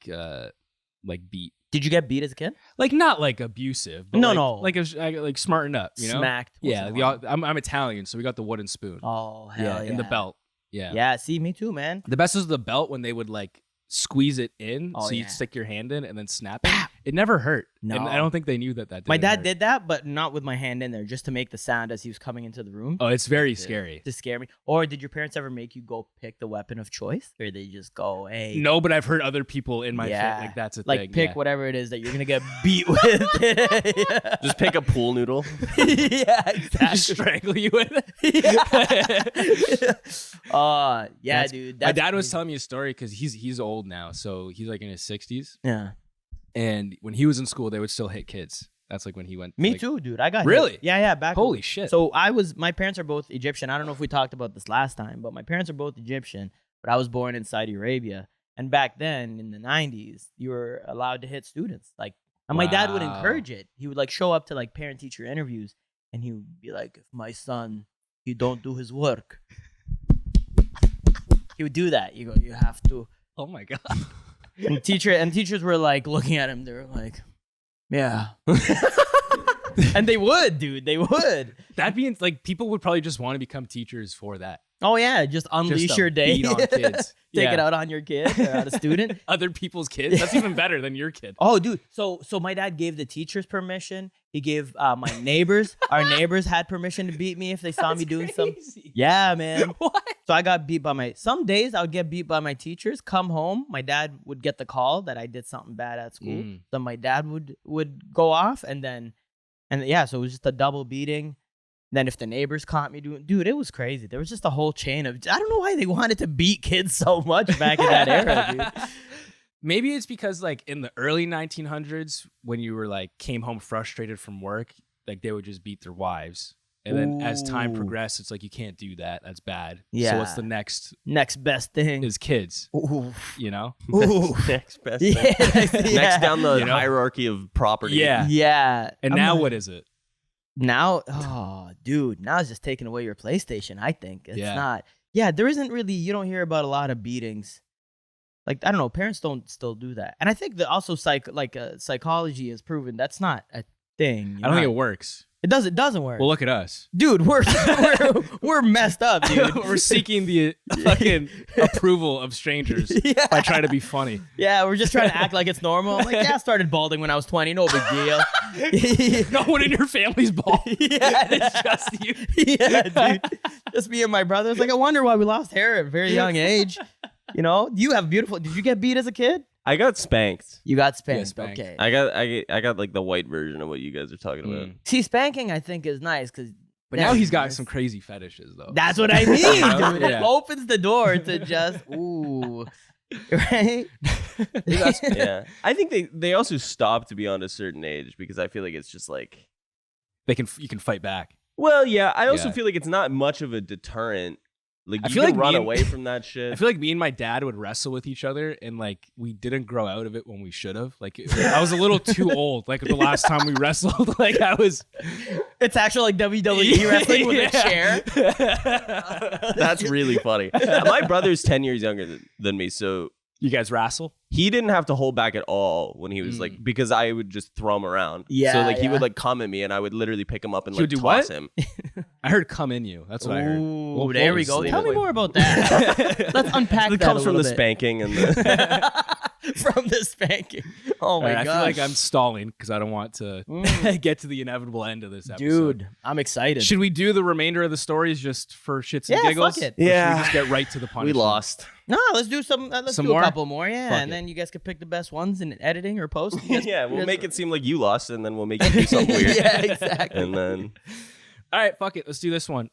beat. Did you get beat as a kid? Like not like abusive. But No, like, no. Like it was, like smartened up. You know. Smacked. Yeah. once in a while. I'm Italian, so we got the wooden spoon. Oh hell yeah! And the belt. Yeah. Yeah, see, me too, man. The best was the belt when they would like squeeze it in, Oh, so you'd yeah. stick your hand in and then snap it. It never hurt. No. And I don't think they knew that. My dad hurt. did that, but not with my hand in there, just to make the sound as he was coming into the room. Oh, it's very scary. To scare me. Or did your parents ever make you go pick the weapon of choice, or they just go, "Hey, No, but I've heard other people in my Yeah. family like that's a like thing. pick yeah. whatever it is that you're gonna get beat with." Yeah. Just pick a pool noodle. Yeah, Just exactly. strangle you with it. Yeah, That's- dude. My that's dad was crazy. telling me a story because he's old now, so he's like in his 60s. Yeah. And when he was in school, they would still hit kids. That's like when he went. Me like, too, dude. I got Really? hit. Yeah, back. Holy shit. So my parents are both Egyptian. I don't know if we talked about this last time, but my parents are both Egyptian, but I was born in Saudi Arabia. And back then in the 90s, you were allowed to hit students. Like, and my dad would Wow. encourage it. He would like show up to like parent teacher interviews and he would be like, "If my son, he don't do his work." He would do that. You go, "You have to." Oh my god. And teachers were like looking at him. They were like, yeah. And they would, dude. They would. That being like, people would probably just want to become teachers for that. Oh yeah, just unleash Just your day. beat on kids. Take Yeah. it out on your kid or on a student. Other people's kids. That's even better than your kid. Oh, dude. So my dad gave the teachers permission. He gave my neighbors. Our neighbors had permission to beat me if they saw me doing something. Yeah, man. What? So I got beat by some days I would get beat by my teachers. Come home, my dad would get the call that I did something bad at school. So my dad would go off, so it was just a double beating. Then if the neighbors caught me dude, it was crazy. There was just a whole chain of, I don't know why they wanted to beat kids so much back in that era, dude. Maybe it's because like in the early 1900s, when you were like came home frustrated from work, like they would just beat their wives. And then as time Ooh. progressed, it's like, you can't do that. That's bad. Yeah. So what's the next Next best thing. is kids, Ooh. you know? Ooh. Next best Yeah, thing. Next down the You know? hierarchy of property. Yeah. Yeah. And I'm now like- what is it? Now, dude, now it's just taking away your PlayStation, I think. It's Yeah. not. Yeah, there isn't really, you don't hear about a lot of beatings. Like, I don't know, parents don't still do that. And I think that also psychology has proven that's not a thing. I don't think it works. It doesn't work. Well, look at us. Dude, we're messed up, dude. We're seeking the fucking approval of strangers Yeah. by trying to be funny. Yeah, we're just trying to act like it's normal. I'm like, yeah, I started balding when I was 20, no big deal. No one in your family's bald. Yeah. It's just you. Yeah, dude. Just me and my brother. It's like, I wonder why we lost hair at a very young age. You know, you have beautiful. Did you get beat as a kid? I got spanked. You got spanked. spanked. Okay. I got like the white version of what you guys are talking about. See, spanking I think is nice because. But now he's got some crazy fetishes, though. That's what I mean, dude. It Yeah. opens the door to just right. Yeah. I think they also stopped beyond a certain age because I feel like it's just like, You can fight back. well, yeah. I also Yeah. feel like it's not much of a deterrent. Like I you feel can like run me and- away from that shit. I feel like me and my dad would wrestle with each other, and like we didn't grow out of it when we should have. Like I was a little too old. Like the last time we wrestled, like I was. It's actual like WWE wrestling with a chair. That's really funny. My brother's 10 years younger than me, so You guys wrestle? he didn't have to hold back at all when he was like, because I would just throw him around. Yeah, So like he yeah. would like come at me and I would literally pick him up and He like would do toss what? him. I heard "come in you." That's what I heard. Ooh, What there we was go. the- Tell me more about that. Let's unpack It that comes a from the little bit. spanking and the From the spanking. Oh my Alright, god. I feel like I'm stalling because I don't want to get to the dude. End of this episode. Dude, I'm excited. Should we do the remainder of the stories just for shits and Yeah, giggles? fuck it. Or should Yeah. we just get right to the we punishment? lost. No, let's do some. Let's Some do more? a couple more, yeah, Fuck and it. then you guys can pick the best ones in editing or post. You guys- Yeah, you we'll guys- make it seem like you lost and then we'll make you do something weird. Yeah, exactly. And then All right, fuck it. Let's do this one.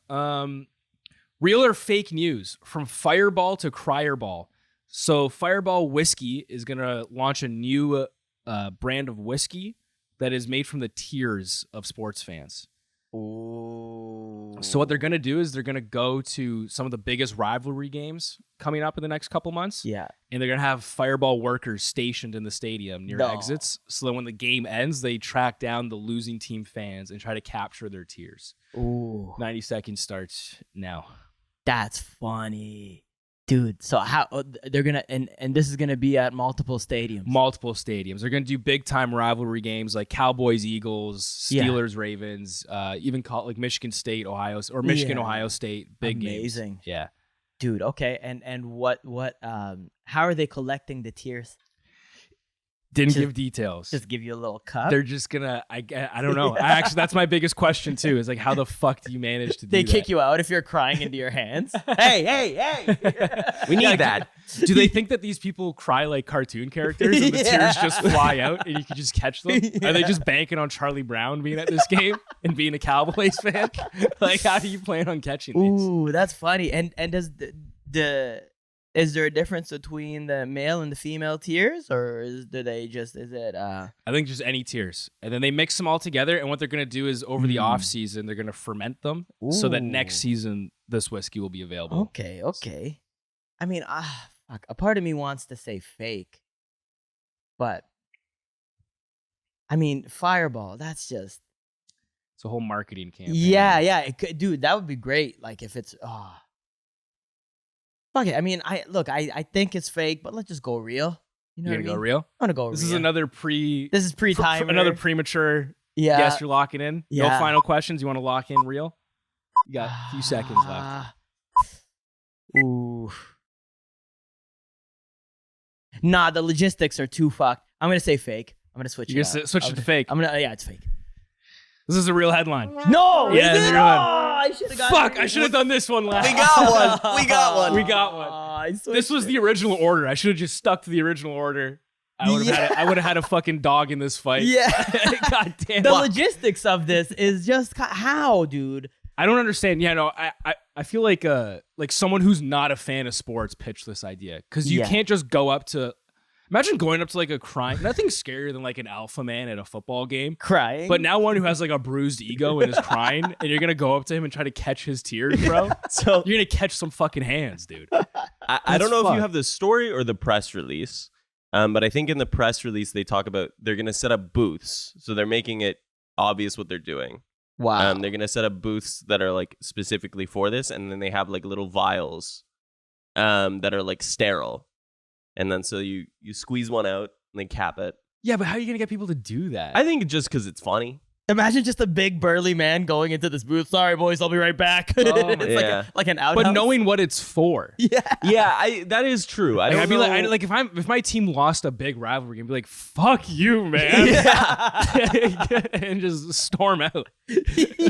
Real or fake news from Fireball to Crierball. So Fireball Whisky is going to launch a new brand of whiskey that is made from the tears of sports fans. Ooh. So what they're going to do is they're going to go to some of the biggest rivalry games coming up in the next couple months. Yeah. And they're going to have Fireball workers stationed in the stadium near No. exits. So that when the game ends, they track down the losing team fans and try to capture their tears. Ooh. 90 seconds starts now. That's funny. Dude, so how they're gonna and this is gonna be at multiple stadiums. Multiple stadiums. They're going to do big time rivalry games like Cowboys, Eagles, Yeah. Steelers, Ravens, even call like Michigan State, Michigan, Yeah. Ohio State. Big Amazing. games. Yeah. Dude, okay. And what how are they collecting the tears? Didn't Just- give details. Just give you a little cup? They're just gonna. I don't know. Actually, that's my biggest question too. Is like, how the fuck do you manage to do They that? kick you out if you're crying into your hands. hey. we need that. Do they think that these people cry like cartoon characters and the Yeah. tears just fly out and you can just catch them? Are they just banking on Charlie Brown being at this game and being a Cowboys fan? Like, how do you plan on catching these? Ooh, that's funny. And does is there a difference between the male and the female tears, or is it I think just any tears. And then they mix them all together. And what they're going to do is over the off season, they're going to ferment them so that next Ooh. season, this whiskey will be available. Okay. I mean, fuck, a part of me wants to say fake, but I mean, Fireball, that's just It's a whole marketing campaign. yeah. It could, dude, that would be great. Like if it's fuck it. I mean, I think it's fake, but let's just go real. You know You're what I gonna go mean? real? I'm gonna go This real. is another This is pre-timer. another premature Yeah. guess you're locking in. No Yeah. final questions. You want to lock in real? You got a few seconds left. Ooh. Nah, the logistics are too fucked. I'm gonna say fake. I'm gonna switch You're it gonna up. switch it to fake. Yeah, it's fake. This is a real headline. No, Yeah, is it? you're on. I should have got Fuck! I should have done this one last. We got one. We got one. We got one. This was the original order. I should have just stuck to the original order. I would have had a fucking dog in this fight. Yeah. God damn. The logistics of this is just how, dude. I don't understand. Yeah, no, I feel like someone who's not a fan of sports pitched this idea because you can't just go up to. Imagine going up to like a crying. Nothing's scarier than like an alpha man at a football game. Crying. But now one who has like a bruised ego and is crying, and you're gonna go up to him and try to catch his tears, bro. So you're gonna catch some fucking hands, dude. I don't know if you have the story or the press release, but I think in the press release they talk about they're gonna set up booths, so they're making it obvious what they're doing. Wow. They're gonna set up booths that are like specifically for this, and then they have like little vials, that are like sterile, and then so you squeeze one out and then cap it. Yeah, but how are you gonna get people to do that? I think just because it's funny. Imagine just a big burly man going into this booth. Sorry, boys, I'll be right back. Oh, It's like an outhouse. but knowing what it's for. Yeah. Yeah, that is true. I Like, don't I'd be know. like, if my team lost a big rivalry, I'd be like, "Fuck you, man," and just storm out.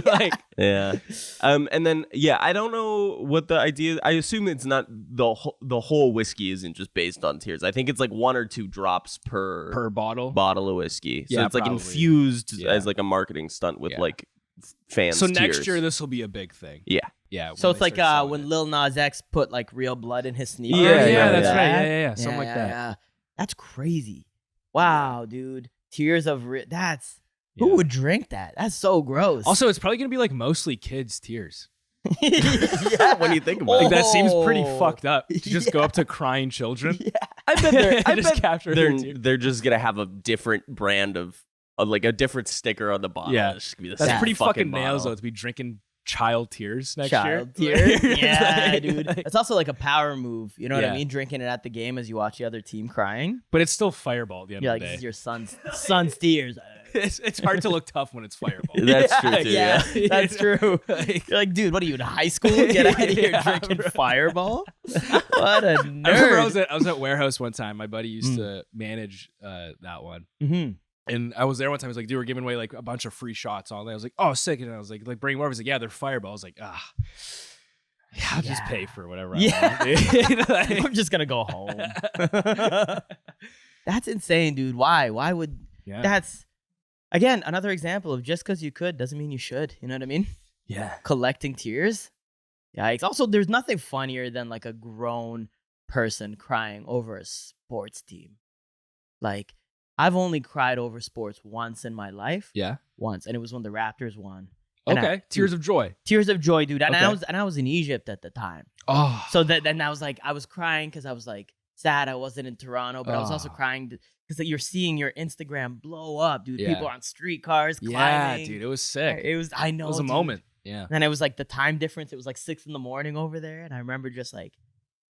Like, Yeah. And then I don't know what the idea. I assume it's not the whole whiskey isn't just based on tears. I think it's like 1 or 2 drops per bottle. bottle of whiskey. So Yeah, it's like probably. infused Yeah. as like a marketing stunt with Yeah. like fans. So next tears. year this will be a big thing. Yeah. Yeah. So when it's they like start selling when it. Lil Nas X put like real blood in his sneaker. Yeah, that's yeah. right. Yeah, something like that. Yeah. That's crazy. Wow, dude. Tears of that's Yeah. who would drink that? That's so gross. Also, it's probably gonna be like mostly kids' tears. yeah. When you think about Like it. that seems pretty Oh. fucked up. To just go up to crying children. I bet Just capture their tears. they're just gonna have a different brand of like a different sticker on the bottle. Yeah. It's gonna be the That's same pretty fucking nails bottle. though to be drinking child tears next Child year. tears. It's Yeah, like- dude. like- It's also like a power move. You know what Yeah. I mean? Drinking it at the game as you watch the other team crying. but it's still Fireball at the end You're of like, the this day. is your son's tears. It's hard to look tough when it's Fireball. That's true too. Yeah, Yeah. that's true. Like- You're like, dude, what are you in high school? Get out of here Yeah, drinking bro. Fireball. What a nerd. I remember I was at Warehouse one time. My buddy used to manage that one. Mm-hmm. And I was there one time. I was like, dude, we're giving away like a bunch of free shots all day. I was like, oh, sick. And I was like bring more. He's like, yeah, they're Fireball. I was like, yeah, I'll just Yeah. pay for whatever Yeah. I want. Dude. Like- I'm just gonna go home. That's insane, dude. Why? Why would yeah. that's again another example of just because you could doesn't mean you should. You know what I mean? yeah. Collecting tears. Yikes. Also, there's nothing funnier than like a grown person crying over a sports team. Like, I've only cried over sports once in my life. Yeah. Once, and it was when the Raptors won. And Okay. Tears of joy. Tears of joy, dude. And Okay. I was in Egypt at the time. Oh. So then I was like, I was crying because I was like sad I wasn't in Toronto, but I was also Oh. crying because you're seeing your Instagram blow up, dude. Yeah. People on streetcars Yeah, climbing. dude. It was sick. It was, I know, It was a dude. moment. Yeah. And it was like the time difference. It was like 6 a.m. over there. And I remember just like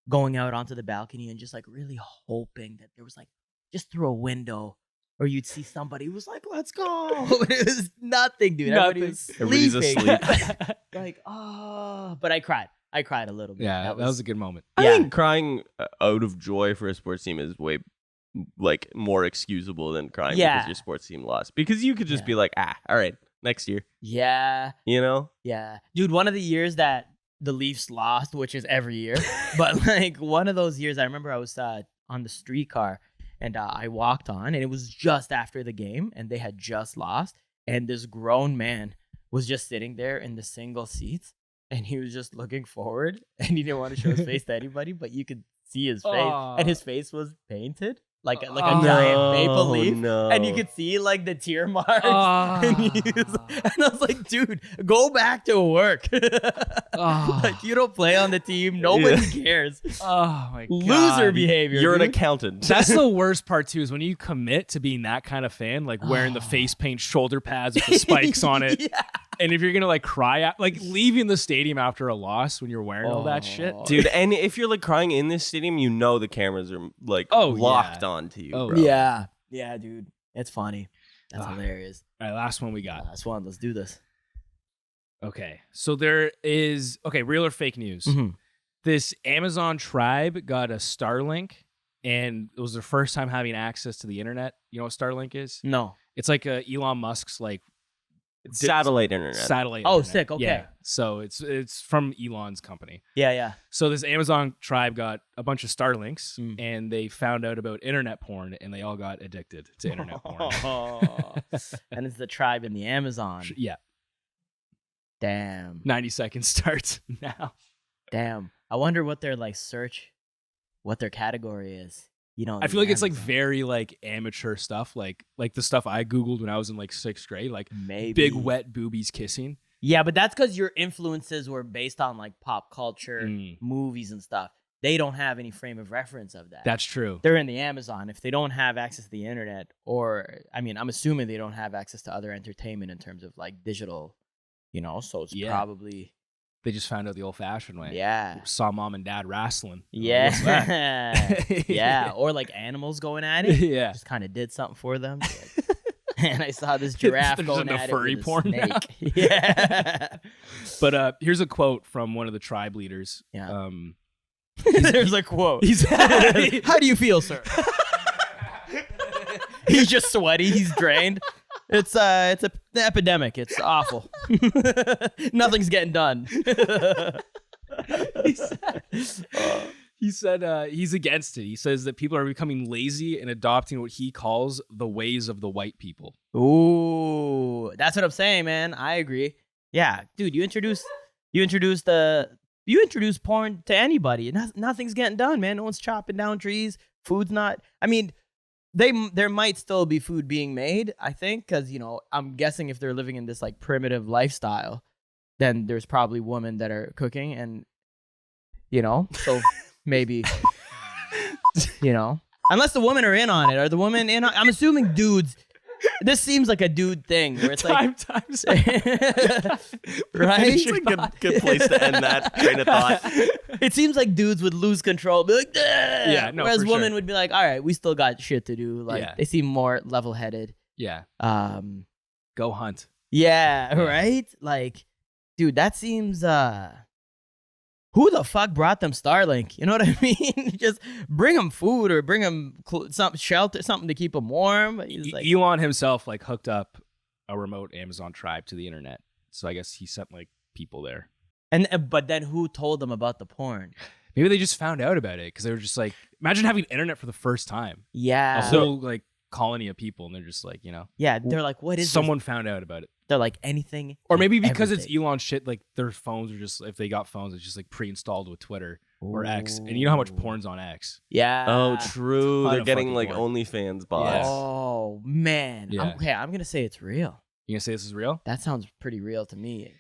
going out onto the balcony and just like really hoping that there was like just through a window or you'd see somebody who was like, let's go. It was nothing, dude. Everybody was Everybody's sleeping. asleep. Like, oh, but I cried. I cried a little bit. Yeah. That was a good moment. I Yeah. think crying out of joy for a sports team is way like more excusable than crying Yeah. because your sports team lost. Because you could just Yeah. be like, all right, next year. Yeah. You know? Yeah. Dude, one of the years that the Leafs lost, which is every year, but like one of those years, I remember I was on the streetcar and I walked on and it was just after the game and they had just lost. And this grown man was just sitting there in the single seats and he was just looking forward and he didn't want to show his face to anybody, but you could see his face Aw. and his face was painted like a Oh. giant maple leaf. No. And you could see like the tear marks. Ah. And, and I was like, dude, go back to work. Ah. Like, you don't play on the team. Nobody cares. Oh my god. Loser behavior. You're an dude. accountant. That's the worst part too, is when you commit to being that kind of fan, like wearing the face paint shoulder pads with the spikes on it. Yeah. And if you're gonna like cry, like leaving the stadium after a loss when you're wearing all that shit, dude. And if you're like crying in this stadium, you know the cameras are like locked onto you. Oh, bro. Yeah, dude. It's funny. That's hilarious. All right, last one we got. Last one. Let's do this. Okay, so there is real or fake news. Mm-hmm. This Amazon tribe got a Starlink, and it was their first time having access to the internet. You know what Starlink is? No. It's like Elon Musk's like It's satellite internet. Satellite. Oh, internet. sick. Okay. Yeah. So it's from Elon's company. Yeah. So this Amazon tribe got a bunch of Starlinks, and they found out about internet porn, and they all got addicted to internet porn. And it's the tribe in the Amazon. Yeah. Damn. 90 seconds starts now. Damn. I wonder what their like search, what their category is. You know, I feel like it's like Amazon. very like amateur stuff, like the stuff I Googled when I was in like 6th grade, like Maybe. big wet boobies kissing. Yeah, but that's because your influences were based on like pop culture, movies and stuff. They don't have any frame of reference of that. That's true. They're in the Amazon. If they don't have access to the internet, or I mean, I'm assuming they don't have access to other entertainment in terms of like digital, you know, so it's probably. They just found out the old-fashioned way. Yeah. Saw mom and dad wrestling. Yeah. What's that? Yeah. Or like animals going at it. Yeah. Just kind of did something for them. Like, and I saw this giraffe They're going just into at furry it with porn a now. snake. Yeah. But here's a quote from one of the tribe leaders. Yeah. There's a quote. He's How do you feel, sir? He's just sweaty. He's drained. It's an epidemic. It's awful. Nothing's getting done. He said he's against it. He says that people are becoming lazy and adopting what he calls the ways of the white people. Ooh, that's what I'm saying, man. I agree. Yeah, dude, you introduce porn to anybody, and nothing's getting done, man. No one's chopping down trees. Food's not. I mean, there might still be food being made, I think, because, you know, I'm guessing if they're living in this like primitive lifestyle, then there's probably women that are cooking, and, you know, so maybe, you know, unless the women are in on it. Are the women in on I'm assuming dudes. This seems like a dude thing where it's Time. right? It's a good place to end that train of thought. It seems like dudes would lose control, be like, "Ugh." Yeah, no, whereas for women sure. would be like, all right, we still got shit to do. Like they seem more level-headed. Yeah. Go hunt. Yeah, right? Like, dude, that seems who the fuck brought them Starlink? You know what I mean? Just bring them food or bring them some shelter, something to keep them warm. He's like, Elon himself like hooked up a remote Amazon tribe to the internet. So I guess he sent like people there. but then who told them about the porn? Maybe they just found out about it because they were just like, imagine having internet for the first time. Yeah. A whole like colony of people, and they're just like, you know. Yeah, they're like, what is someone found out about it? They're like, anything. Or maybe because everything. it's Elon shit, like their phones are just, if they got phones, it's just like pre-installed with Twitter or X. And you know how much porn's on X. Yeah. Oh, true. Ton They're of getting fucking like porn. OnlyFans bots. Oh, man. Yeah. I'm going to say it's real. You gonna say this is real? That sounds pretty real to me.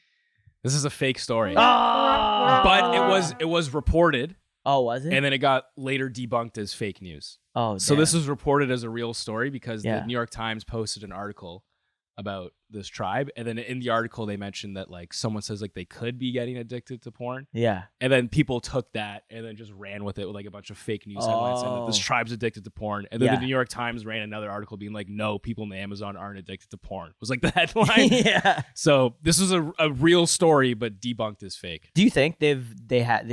This is a fake story. Oh! But it was reported, Oh, was it? and then it got later debunked as fake news. Oh, So damn. this was reported as a real story because Yeah. the New York Times posted an article about this tribe, and then in the article they mentioned that like someone says like they could be getting addicted to porn, Yeah. and then people took that and then just ran with it with like a bunch of fake news headlines saying that this Oh. tribe's addicted to porn, and then Yeah. the New York Times ran another article being like, no, people in the Amazon aren't addicted to porn. Was like the headline. Yeah. So this is a real story, but debunked as fake. Do you think they've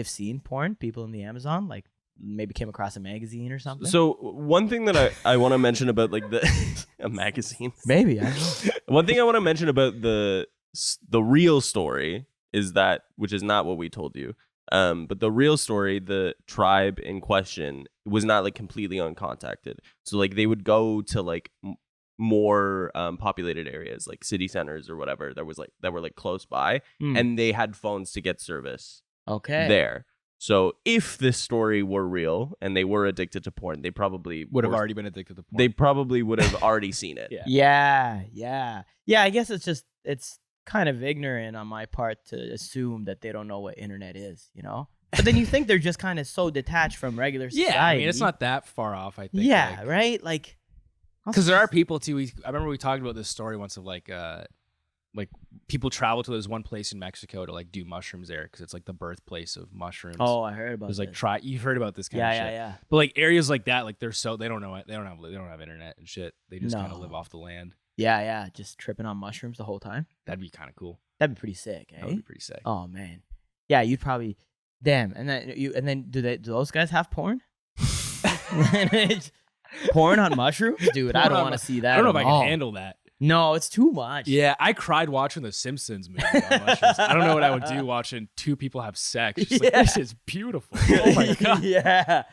seen porn? People in the Amazon, like maybe came across a magazine or something? So one thing that I want to mention about like a magazine. Maybe. I don't know. One thing I want to mention about the real story is that, which is not what we told you, but the real story, the tribe in question was not like completely uncontacted. So like they would go to like more populated areas, like city centers or whatever that were like close by, and they had phones to get service Okay. there. So if this story were real and they were addicted to porn, they probably Would have already been addicted to porn. They probably would have already seen it. Yeah. Yeah. I guess it's kind of ignorant on my part to assume that they don't know what internet is, you know? But then you think they're just kind of so detached from regular society. Yeah, I mean, it's not that far off, I think. Yeah, right? Like, Because there are people too. I remember we talked about this story once of like people travel to this one place in Mexico to like do mushrooms there because it's like the birthplace of mushrooms. Oh, I heard about There's like this. you've heard about this kind of shit. Yeah. But like areas like that, like they don't know it. They don't have internet and shit. They just kind of No. live off the land. Yeah. Just tripping on mushrooms the whole time. That'd be kind of cool. That'd be pretty sick, eh? That would be pretty sick. Oh man. Yeah, you'd probably. Damn. And then do those guys have porn? Porn on mushrooms, dude. I don't want to see that. I don't know if I at all. can handle that. No, it's too much. Yeah, I cried watching the Simpsons movie on mushrooms. I don't know what I would do watching two people have sex. Just like, this is beautiful. Oh my god. Yeah.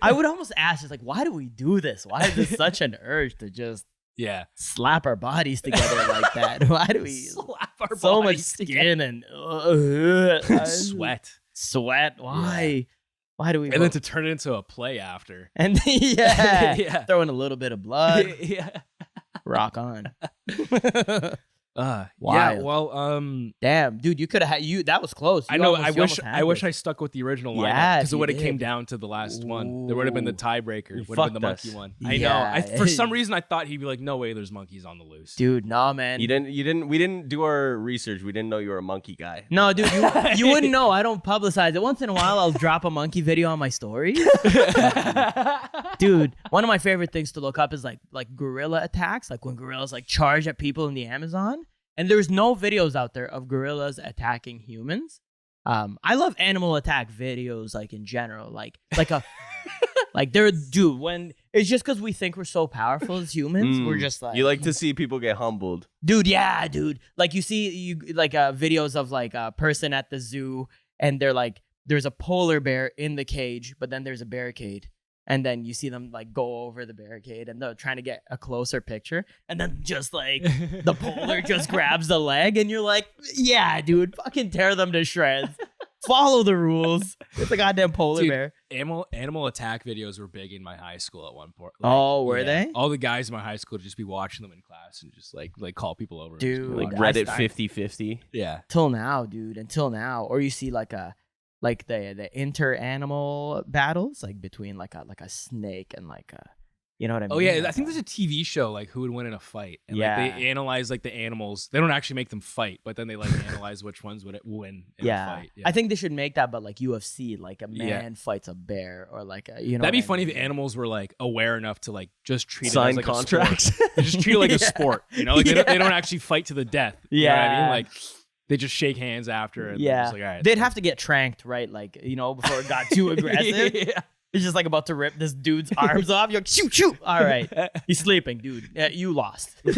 I would almost ask, just like, why do we do this? Why is this such an urge to just slap our bodies together like that? Why do we slap our so much bodies skin and sweat? Sweat. Why? Why do we? And then to turn it into a play after. And Yeah. throw in a little bit of blood. Yeah. Rock on. Yeah. Wild. Well, Damn, dude, you could have had that was close. I You know. almost I had wish it. I stuck with the original lineup Yeah, because it you would have came did. down to the last one. There would have been the tiebreaker. You Would have been the fucked monkey us. one. I Yeah. know. For some reason, I thought he'd be like, "No way, there's monkeys on the loose." Dude, nah, man. We didn't do our research. We didn't know you were a monkey guy. No, dude, you wouldn't know. I don't publicize it. Once in a while, I'll drop a monkey video on my story. Dude, one of my favorite things to look up is like gorilla attacks, like when gorillas like charge at people in the Amazon. And there's no videos out there of gorillas attacking humans. I love animal attack videos, like in general, like dude. When it's just because we think we're so powerful as humans, we're just like You like to see people get humbled. dude. Yeah, dude. Like you see videos of like a person at the zoo, and they're like, there's a polar bear in the cage, but then there's a barricade. And then you see them like go over the barricade and they're trying to get a closer picture. And then just like the polar just grabs the leg and you're like, yeah, dude, fucking tear them to shreds. Follow the rules. It's a goddamn polar Dude, bear. Animal attack videos were big in my high school at one point. Oh, were they? All the guys in my high school would just be watching them in class and just like call people over. and just be Dude, Like watching. Reddit 50-50. Yeah. Until now, dude. Until now. Or you see like the inter-animal battles, like between like a snake and like a, you know what I mean? Oh yeah, Like I think there's a TV show like who would win in a fight. And like Yeah. they analyze like the animals. They don't actually make them fight, but then they like analyze which ones would win in a fight. Yeah. I think they should make that, but like UFC, like a Yeah. man fights a bear, or like a, you know. That'd be what I funny if mean? animals were like aware enough to like just treat it Sign as like contracts. a sport. They just treat it like a Yeah. sport, you know? Like they don't actually fight to the death. You know what I mean? Yeah. Like they just shake hands after and they're Yeah, just like, all right. they'd have to get tranked, right? Like, you know, before it got too aggressive. Yeah. It's just like about to rip this dude's arms off. You're like, shoot. All right, he's sleeping, dude. Yeah, you lost. You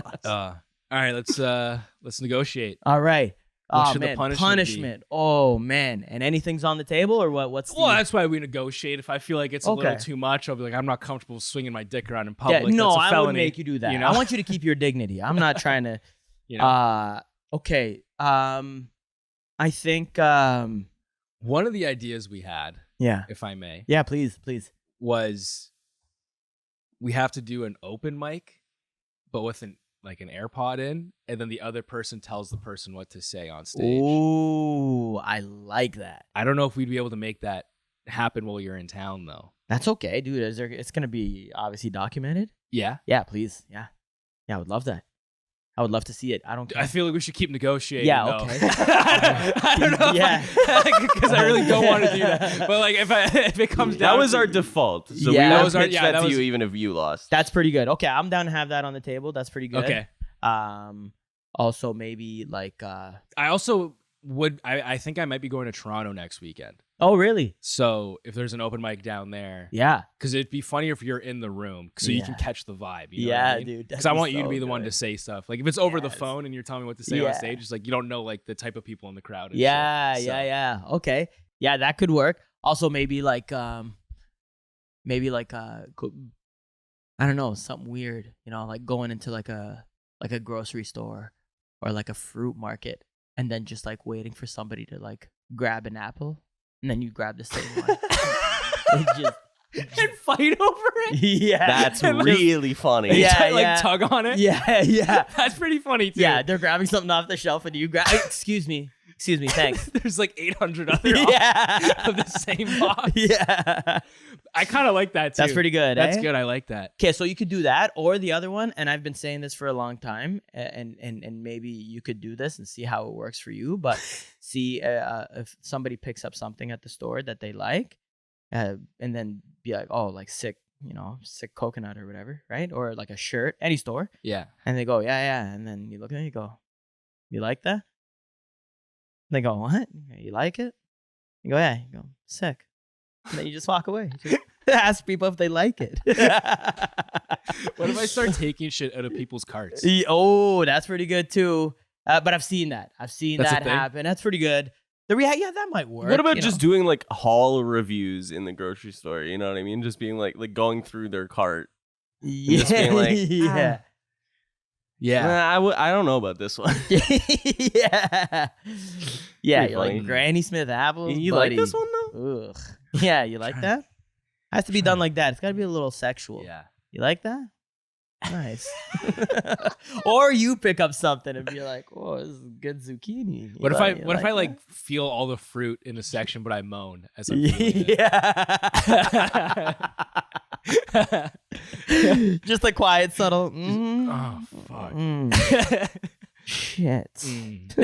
lost. All right, let's negotiate. All right. What Oh should the man, punishment be? Oh man, and anything's on the table or what? What's the? Well, that's why we negotiate. If I feel like it's a little Okay. too much, I'll be like, I'm not comfortable swinging my dick around in yeah, public. no, That's a I felony, wouldn't make you do that. you know? I want you to keep your dignity. I'm not trying to. You know? Okay. I think. One of the ideas we had, Yeah. if I may, Yeah. Please. was we have to do an open mic, but with an AirPod in, and then the other person tells the person what to say on stage. Ooh, I like that. I don't know if we'd be able to make that happen while you're in town, though. That's okay, dude. It's gonna be obviously documented. Yeah, Yeah, please. Yeah, I would love that. I would love to see it. I don't care. I feel like we should keep negotiating. Yeah, though. okay. I don't know. Yeah. Because I really don't want to do that. But like, if it comes down, That was to, our default. So Yeah. we That would was our- pitch yeah, that that to was- you even if you lost. That's pretty good. Okay, I'm down to have that on the table. That's pretty good. Okay. Also maybe like. I also would. I think I might be going to Toronto next weekend. Oh really? So if there's an open mic down there, Yeah. because it'd be funnier if you're in the room, so you can Yeah. catch the vibe. You know Yeah, what I mean? dude. Because I want you to be the one to say stuff. Like if it's over the Yes. phone and you're telling me what to say on Yeah. stage, it's like you don't know like the type of people in the crowd. And Yeah, shit. So, yeah. Okay. Yeah, that could work. Also, maybe like I don't know, something weird. You know, like going into like a grocery store or like a fruit market, and then just like waiting for somebody to like grab an apple, and then you grab the same one. and fight over it. Yeah, That's And just- really funny. Yeah. like tug on it. yeah. That's pretty funny too. Yeah, they're grabbing something off the shelf, and you grab. Excuse me, thanks. There's like 800 other Yeah. of the same box. Yeah. I kind of like that too. That's pretty good. That's eh? good. I like that. Okay, so you could do that or the other one, and I've been saying this for a long time, and maybe you could do this and see how it works for you. But see if somebody picks up something at the store that they like, and then be like, oh, like sick coconut or whatever, right? Or like a shirt, any store, Yeah. and they go, yeah, and then you look at it, you go, you like that? They go, what? You like it? You go, yeah. You go, sick. And then you just walk away. You just ask people if they like it. What if I start taking shit out of people's carts? Oh, that's pretty good too. But I've seen that. That's a that thing? happen. That's pretty good. Yeah, that might work. What about you just know? doing like haul reviews in the grocery store? You know what I mean? Just being like going through their cart. Yeah, just being like, yeah, Yeah. I don't know about this one. yeah. Yeah, Pretty you're like funny. Granny Smith apples. You buddy. like this one though? Ugh. Yeah, you like that? Has to be done like that. It's got to be a little sexual. Yeah. You like that? Nice. Or you pick up something and be like, "Oh, this is good zucchini." What if I that? like feel all the fruit in a section, but I moan as I'm feeling it? Yeah. Just a quiet, subtle. Oh fuck. Shit. Mm.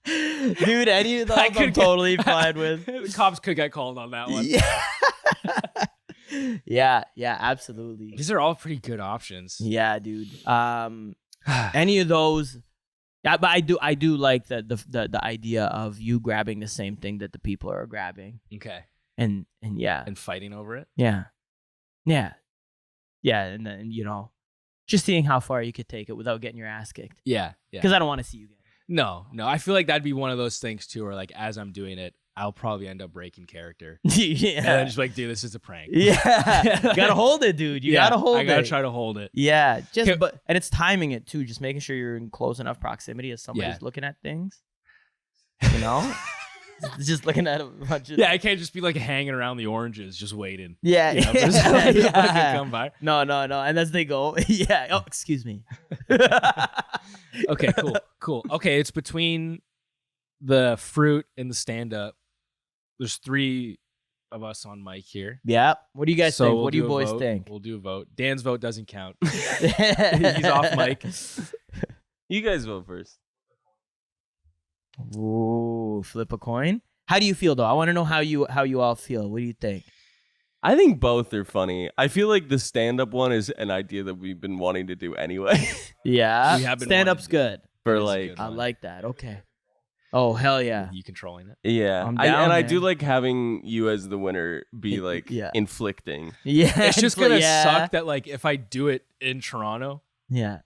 Dude, any of those I I'm could totally fine with. The cops could get called on that one. Yeah. Yeah, absolutely. These are all pretty good options. Yeah, dude. Any of those. Yeah, but I do like the idea of you grabbing the same thing that the people are grabbing. Okay. And yeah. And fighting over it. Yeah. Yeah. Yeah, and then, just seeing how far you could take it without getting your ass kicked. Yeah. Yeah. Because I don't want to see you get it. No. I feel like that'd be one of those things too, where like as I'm doing it, I'll probably end up breaking character. Yeah. And then just like, dude, this is a prank. Yeah. You gotta hold it, dude. You gotta hold it. I gotta try to hold it. Yeah. Okay. And it's timing it too, just making sure you're in close enough proximity as somebody's looking at things. Just looking at a bunch of... Yeah, I can't just be like hanging around the oranges, just waiting. Yeah. You know, there's somebody to fucking come by. No. And as they go, yeah. Oh, excuse me. Okay, cool. Okay, it's between the fruit and the stand-up. There's 3 of us on mic here. Yeah. What do you guys think? we'll What do you a boys vote. think? We'll do a vote. Dan's vote doesn't count. He's off mic. You guys vote first. Ooh, flip a coin. How do you feel though? I want to know how you all feel. What do you think? I think both are funny. I feel like the stand-up one is an idea that we've been wanting to do anyway. Yeah. We have been Stand up's wanting to good. For It is a like, good I one. like that. Okay. Oh hell yeah. You controlling it? yeah. I'm I down, do man. like having you as the winner be like Yeah. inflicting. Yeah. It's just gonna yeah. suck that like if I do it in Toronto, Yeah.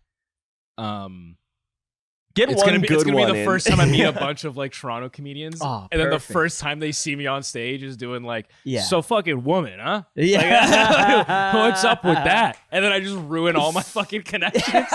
Get it's one gonna be good one the in. first time I meet a bunch of like Toronto comedians, Oh, and then the perfect. first time they see me on stage is doing like, Yeah. so fucking woman, huh? Yeah. Like, what's up with that? And then I just ruin all my fucking connections.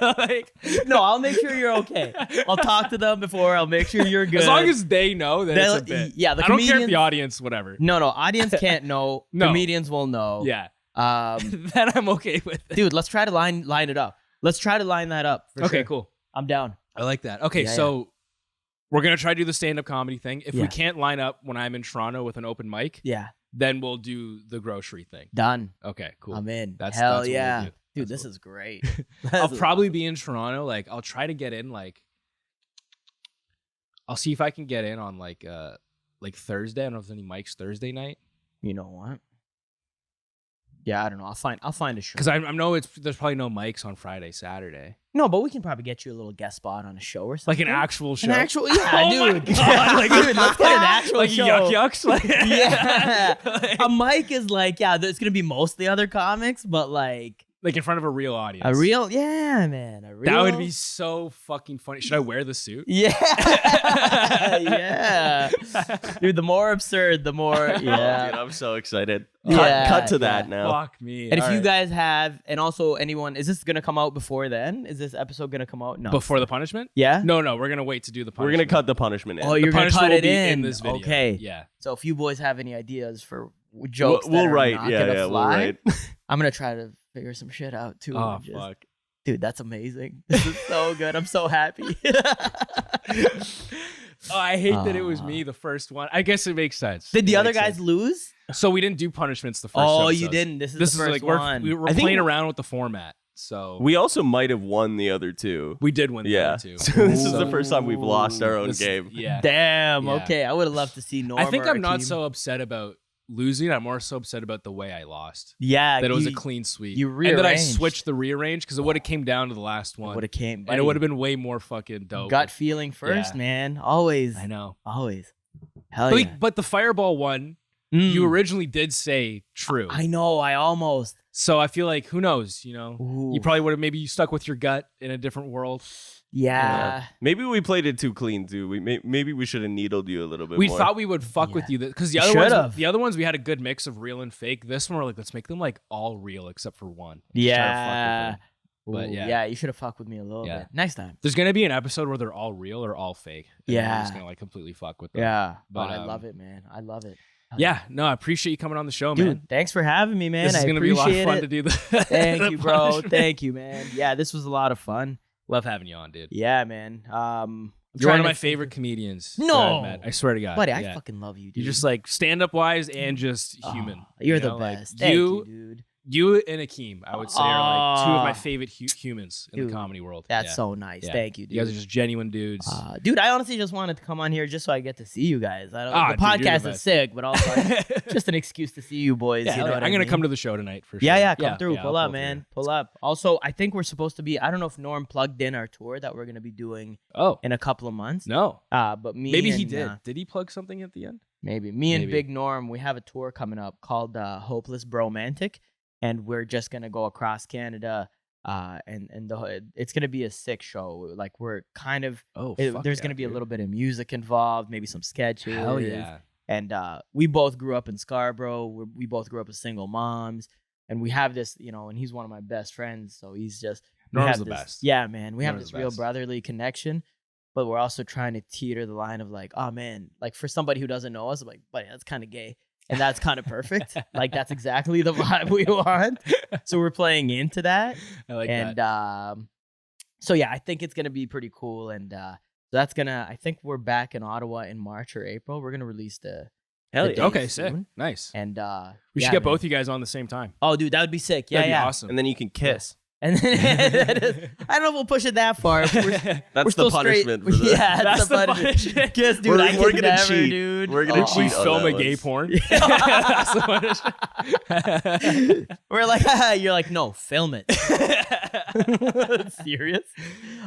Like, No, I'll make sure you're okay. I'll talk to them before. I'll make sure you're good. as long as they know that it's a bit. Yeah, the I don't care if comedians- the audience, whatever. No, audience can't know. No. Comedians will know. Yeah, Then I'm okay with it. dude, let's try to line it up. Let's try to line that up. For Okay, sure. cool. I'm down. I like that. Okay, Yeah, so we're gonna try to do the stand-up comedy thing. If Yeah. we can't line up when I'm in Toronto with an open mic, Yeah, then we'll do the grocery thing. done. Okay, cool. I'm in. That's Hell what we'll yeah, do. dude. That's This is great. I'll This is probably awesome. be in Toronto. Like, I'll try to get in. Like, I'll see if I can get in on like Thursday. I don't know if there's any mics Thursday night You know what? Yeah, I don't know. I'll find a show. because I know there's probably no mics on Friday, Saturday. No, but we can probably get you a little guest spot on a show or Like something. an actual show. An actual, yeah, Oh dude. my God, like, dude, let's get an actual like show. Yuck Yucks. Like, Yeah. like, A mic is like, yeah, it's gonna be mostly other comics, but like like in front of a real audience. a real, yeah, man, a real. That would be so fucking funny. Should I wear the suit? Yeah, yeah, dude. The more absurd, the more, Oh, dude, yeah. I'm so excited. Yeah, Cut to that yeah. now. Fuck me. And if All you right. guys have, and also anyone, is this gonna come out before then? Is this episode gonna come out? No. Before the punishment? Yeah. No, we're gonna wait to do the We're punishment. gonna cut the punishment in. Oh, The you're gonna punishment cut will it be in this video. Okay. Yeah. So if you boys have any ideas for jokes, we'll that are write. not Yeah, gonna yeah, fly, we'll write. I'm gonna try to figure some shit out too. Oh and just- fuck. Dude, that's amazing. This is so good. I'm so happy. Oh, I hate that it was me, the first one. I guess it makes sense. Did the It other makes guys sense. lose? So we didn't do punishments the first. Oh, episodes. you didn't. This is the first like one. we're I think playing around with the format. So We also might have won the other two. we did win the Yeah. other two. So this is the So first time we've lost our own this- game. Yeah. Damn. Yeah. Okay, I would have loved to see Norm. I think or I'm not Akeem. so upset about losing. I'm more so upset about the way I lost. Yeah, That it was a clean sweep. you and that I rearranged. switched the rearrange because it would have came down to the last one. Would have came. and it would have been way more fucking dope. gut feeling first, Yeah. man. Always. I know. Always. Hell But, yeah. but the fireball one, Mm. you originally did say true. I know. I almost. So I feel like, who knows, you know? Ooh. You probably would have maybe stuck with your gut in a different world. Yeah. Maybe we played it too clean too. Maybe we should have needled you a little bit We more. thought we would fuck Yeah. with you because the other ones we had a good mix of real and fake. This one we're like, let's make them like all real except for one. Just try to fuck with Yeah. them. But Ooh, yeah. you should have fucked with me a little Yeah. bit next time. There's gonna be an episode where they're all real or all fake. And Yeah. we're just gonna like completely fuck with them. Yeah. But, I um, love it, man. I love it. Yeah, no, I appreciate you coming on the show, Dude, man. thanks for having me, man. This is I gonna be a lot of appreciate fun it. to do the Thank the you, bro. punishment. Thank you, man. Yeah, this was a lot of fun. Love having you on, dude. Yeah, man. You're one of my favorite comedians. that No. I've met. I swear to God, buddy. I Yeah. fucking love you, dude. You're just like stand up wise and just Oh, human. you're you the know? Like, best. Thank you, dude. You and Akeem, I would say, are like two of my Aw. favorite humans in Dude, the comedy world. That's Yeah. so nice. Yeah. Thank you, dude. You guys are just genuine dudes. Dude, I honestly just wanted to come on here just so I get to see you guys. I don't, Ah, the dude, you're the podcast is best. sick, but also just an excuse to see you boys. Yeah, you know what I'm I gonna mean? come to the show tonight for sure. Yeah, come through. yeah, Pull I'll up, pull man. through. Pull up. Also, I think we're supposed to be. I don't know if Norm plugged in our tour that we're gonna be doing Oh in a couple of months. no, But me maybe he and, did. Did he plug something at the end? Maybe me and Maybe. Big Norm, we have a tour coming up called Hopeless Bromantic, and we're just gonna go across Canada. It's gonna be a sick show. Like we're kind of Oh, there's gonna be a little bit of music involved, maybe some sketches. Hell yeah. And we both grew up in Scarborough. We both grew up as single moms, and we have this, and he's one of my best friends. So he's just we Norm's have the this- best. Yeah, man, we have Norm's this the real best. brotherly connection. But we're also trying to teeter the line of like, oh man, like for somebody who doesn't know us, I'm like, buddy, that's kind of gay, and that's kind of perfect. Like that's exactly the vibe we want. So we're playing into that, I like and that. so yeah, I think it's gonna be pretty cool, and so that's gonna. I think we're back in Ottawa in March or April. We're gonna release the Hell the yeah. date Okay, sick. soon. Nice. And We should yeah, get man. both you guys on the same time. Oh, dude, that would be sick. Yeah, That'd be yeah. awesome. And then you can kiss. And then I don't know if we'll push it that far. That's we're the still straight. punishment for this. Yeah, That's that's the the punishment. punishment. Kiss, dude. We're- I we're could gonna never, cheat. dude. We're gonna Oh. cheat we on film that a one. gay porn. That's the punishment. We're like, you're like, no, film it. Serious?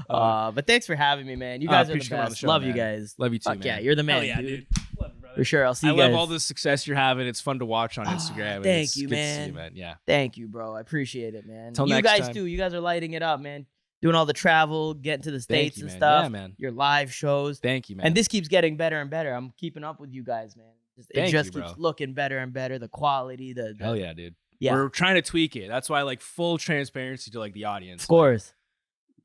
But thanks for having me, man. You guys are the appreciate you coming on the best. show, Love you man. guys. Love you too, Fuck man. yeah, you're the man, Hell yeah, dude. Love you, brother. For sure. I'll see I you guys. love all the success you're having. It's fun to watch on Ah, Instagram. and thank it's you, good to see man. you, man. Yeah. Thank you, bro. I appreciate it, man. Till you next guys time. too. You guys are lighting it up, man. Doing all the travel, getting to the Thank States you, and man. stuff. Yeah, man. Your live shows. Thank you, man. And this keeps getting better and better. I'm keeping up with you guys, man. It Thank just you, keeps bro. looking better and better. The quality, the Hell yeah, dude. yeah, We're trying to tweak it. That's why, like, full transparency to like the audience. of course.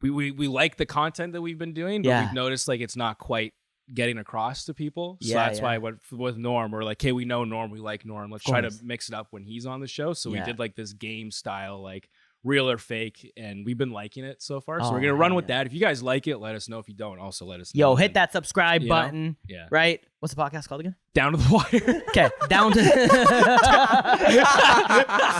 We like the content that we've been doing, but Yeah. we've noticed like it's not quite getting across to people. So Yeah, that's yeah. why with Norm, we're like, hey, we know Norm, we like Norm. Let's try to course. mix it up when he's on the show. So we Yeah. did like this game style, like real or fake, and we've been liking it so far. So Oh, we're gonna run hell with yeah. that. If you guys like it, let us know. If you don't, also let us know. Yo, hit And- that subscribe you know? button. Yeah. Right? What's the podcast called again? Down to the wire. Okay, down to.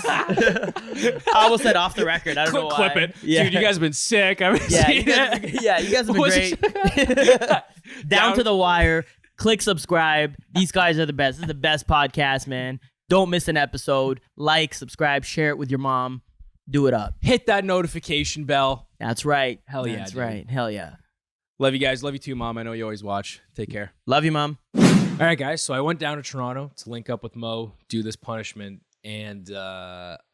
I almost said off the record. I don't know why. Clip it. Yeah. Dude, you guys have been sick. I haven't Yeah, seen you guys, it. yeah, you guys have been What's great. it- Down to the wire. Click subscribe. These guys are the best. This is the best podcast, man. Don't miss an episode. Like, subscribe, share it with your mom. Do it up. Hit that notification bell. That's right. Hell yeah, That's dude. right. Hell yeah. Love you guys. Love you too, Mom. I know you always watch. Take care. Love you, mom. All right, guys. So I went down to Toronto to link up with Moe, do this punishment, and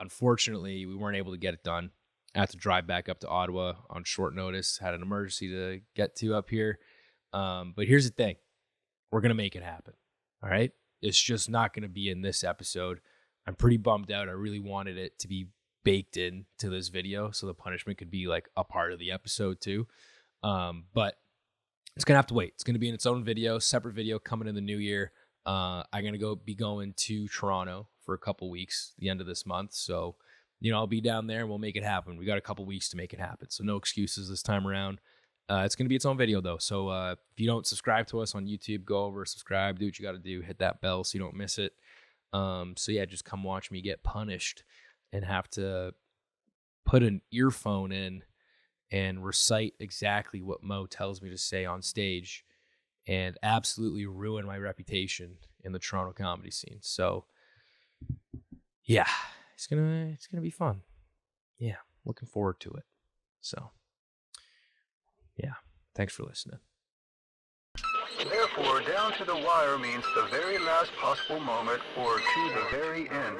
unfortunately, we weren't able to get it done. I had to drive back up to Ottawa on short notice. Had an emergency to get to up here. But here's the thing: we're gonna make it happen. All right. It's just not gonna be in this episode. I'm pretty bummed out. I really wanted it to be baked in to this video, so the punishment could be like a part of the episode too. But it's gonna have to wait. It's gonna be in its own video, separate video coming in the new year. I'm gonna be going to Toronto for a couple weeks, the end of this month. So, I'll be down there and we'll make it happen. We got a couple weeks to make it happen. So no excuses this time around. It's going to be its own video, though. So if you don't subscribe to us on YouTube, go over, subscribe, do what you got to do, hit that bell so you don't miss it. So yeah, just come watch me get punished and have to put an earphone in and recite exactly what Mo tells me to say on stage and absolutely ruin my reputation in the Toronto comedy scene. So yeah, it's gonna be fun. Yeah, looking forward to it. So yeah, thanks for listening. Therefore, down to the wire means the very last possible moment or to the very end.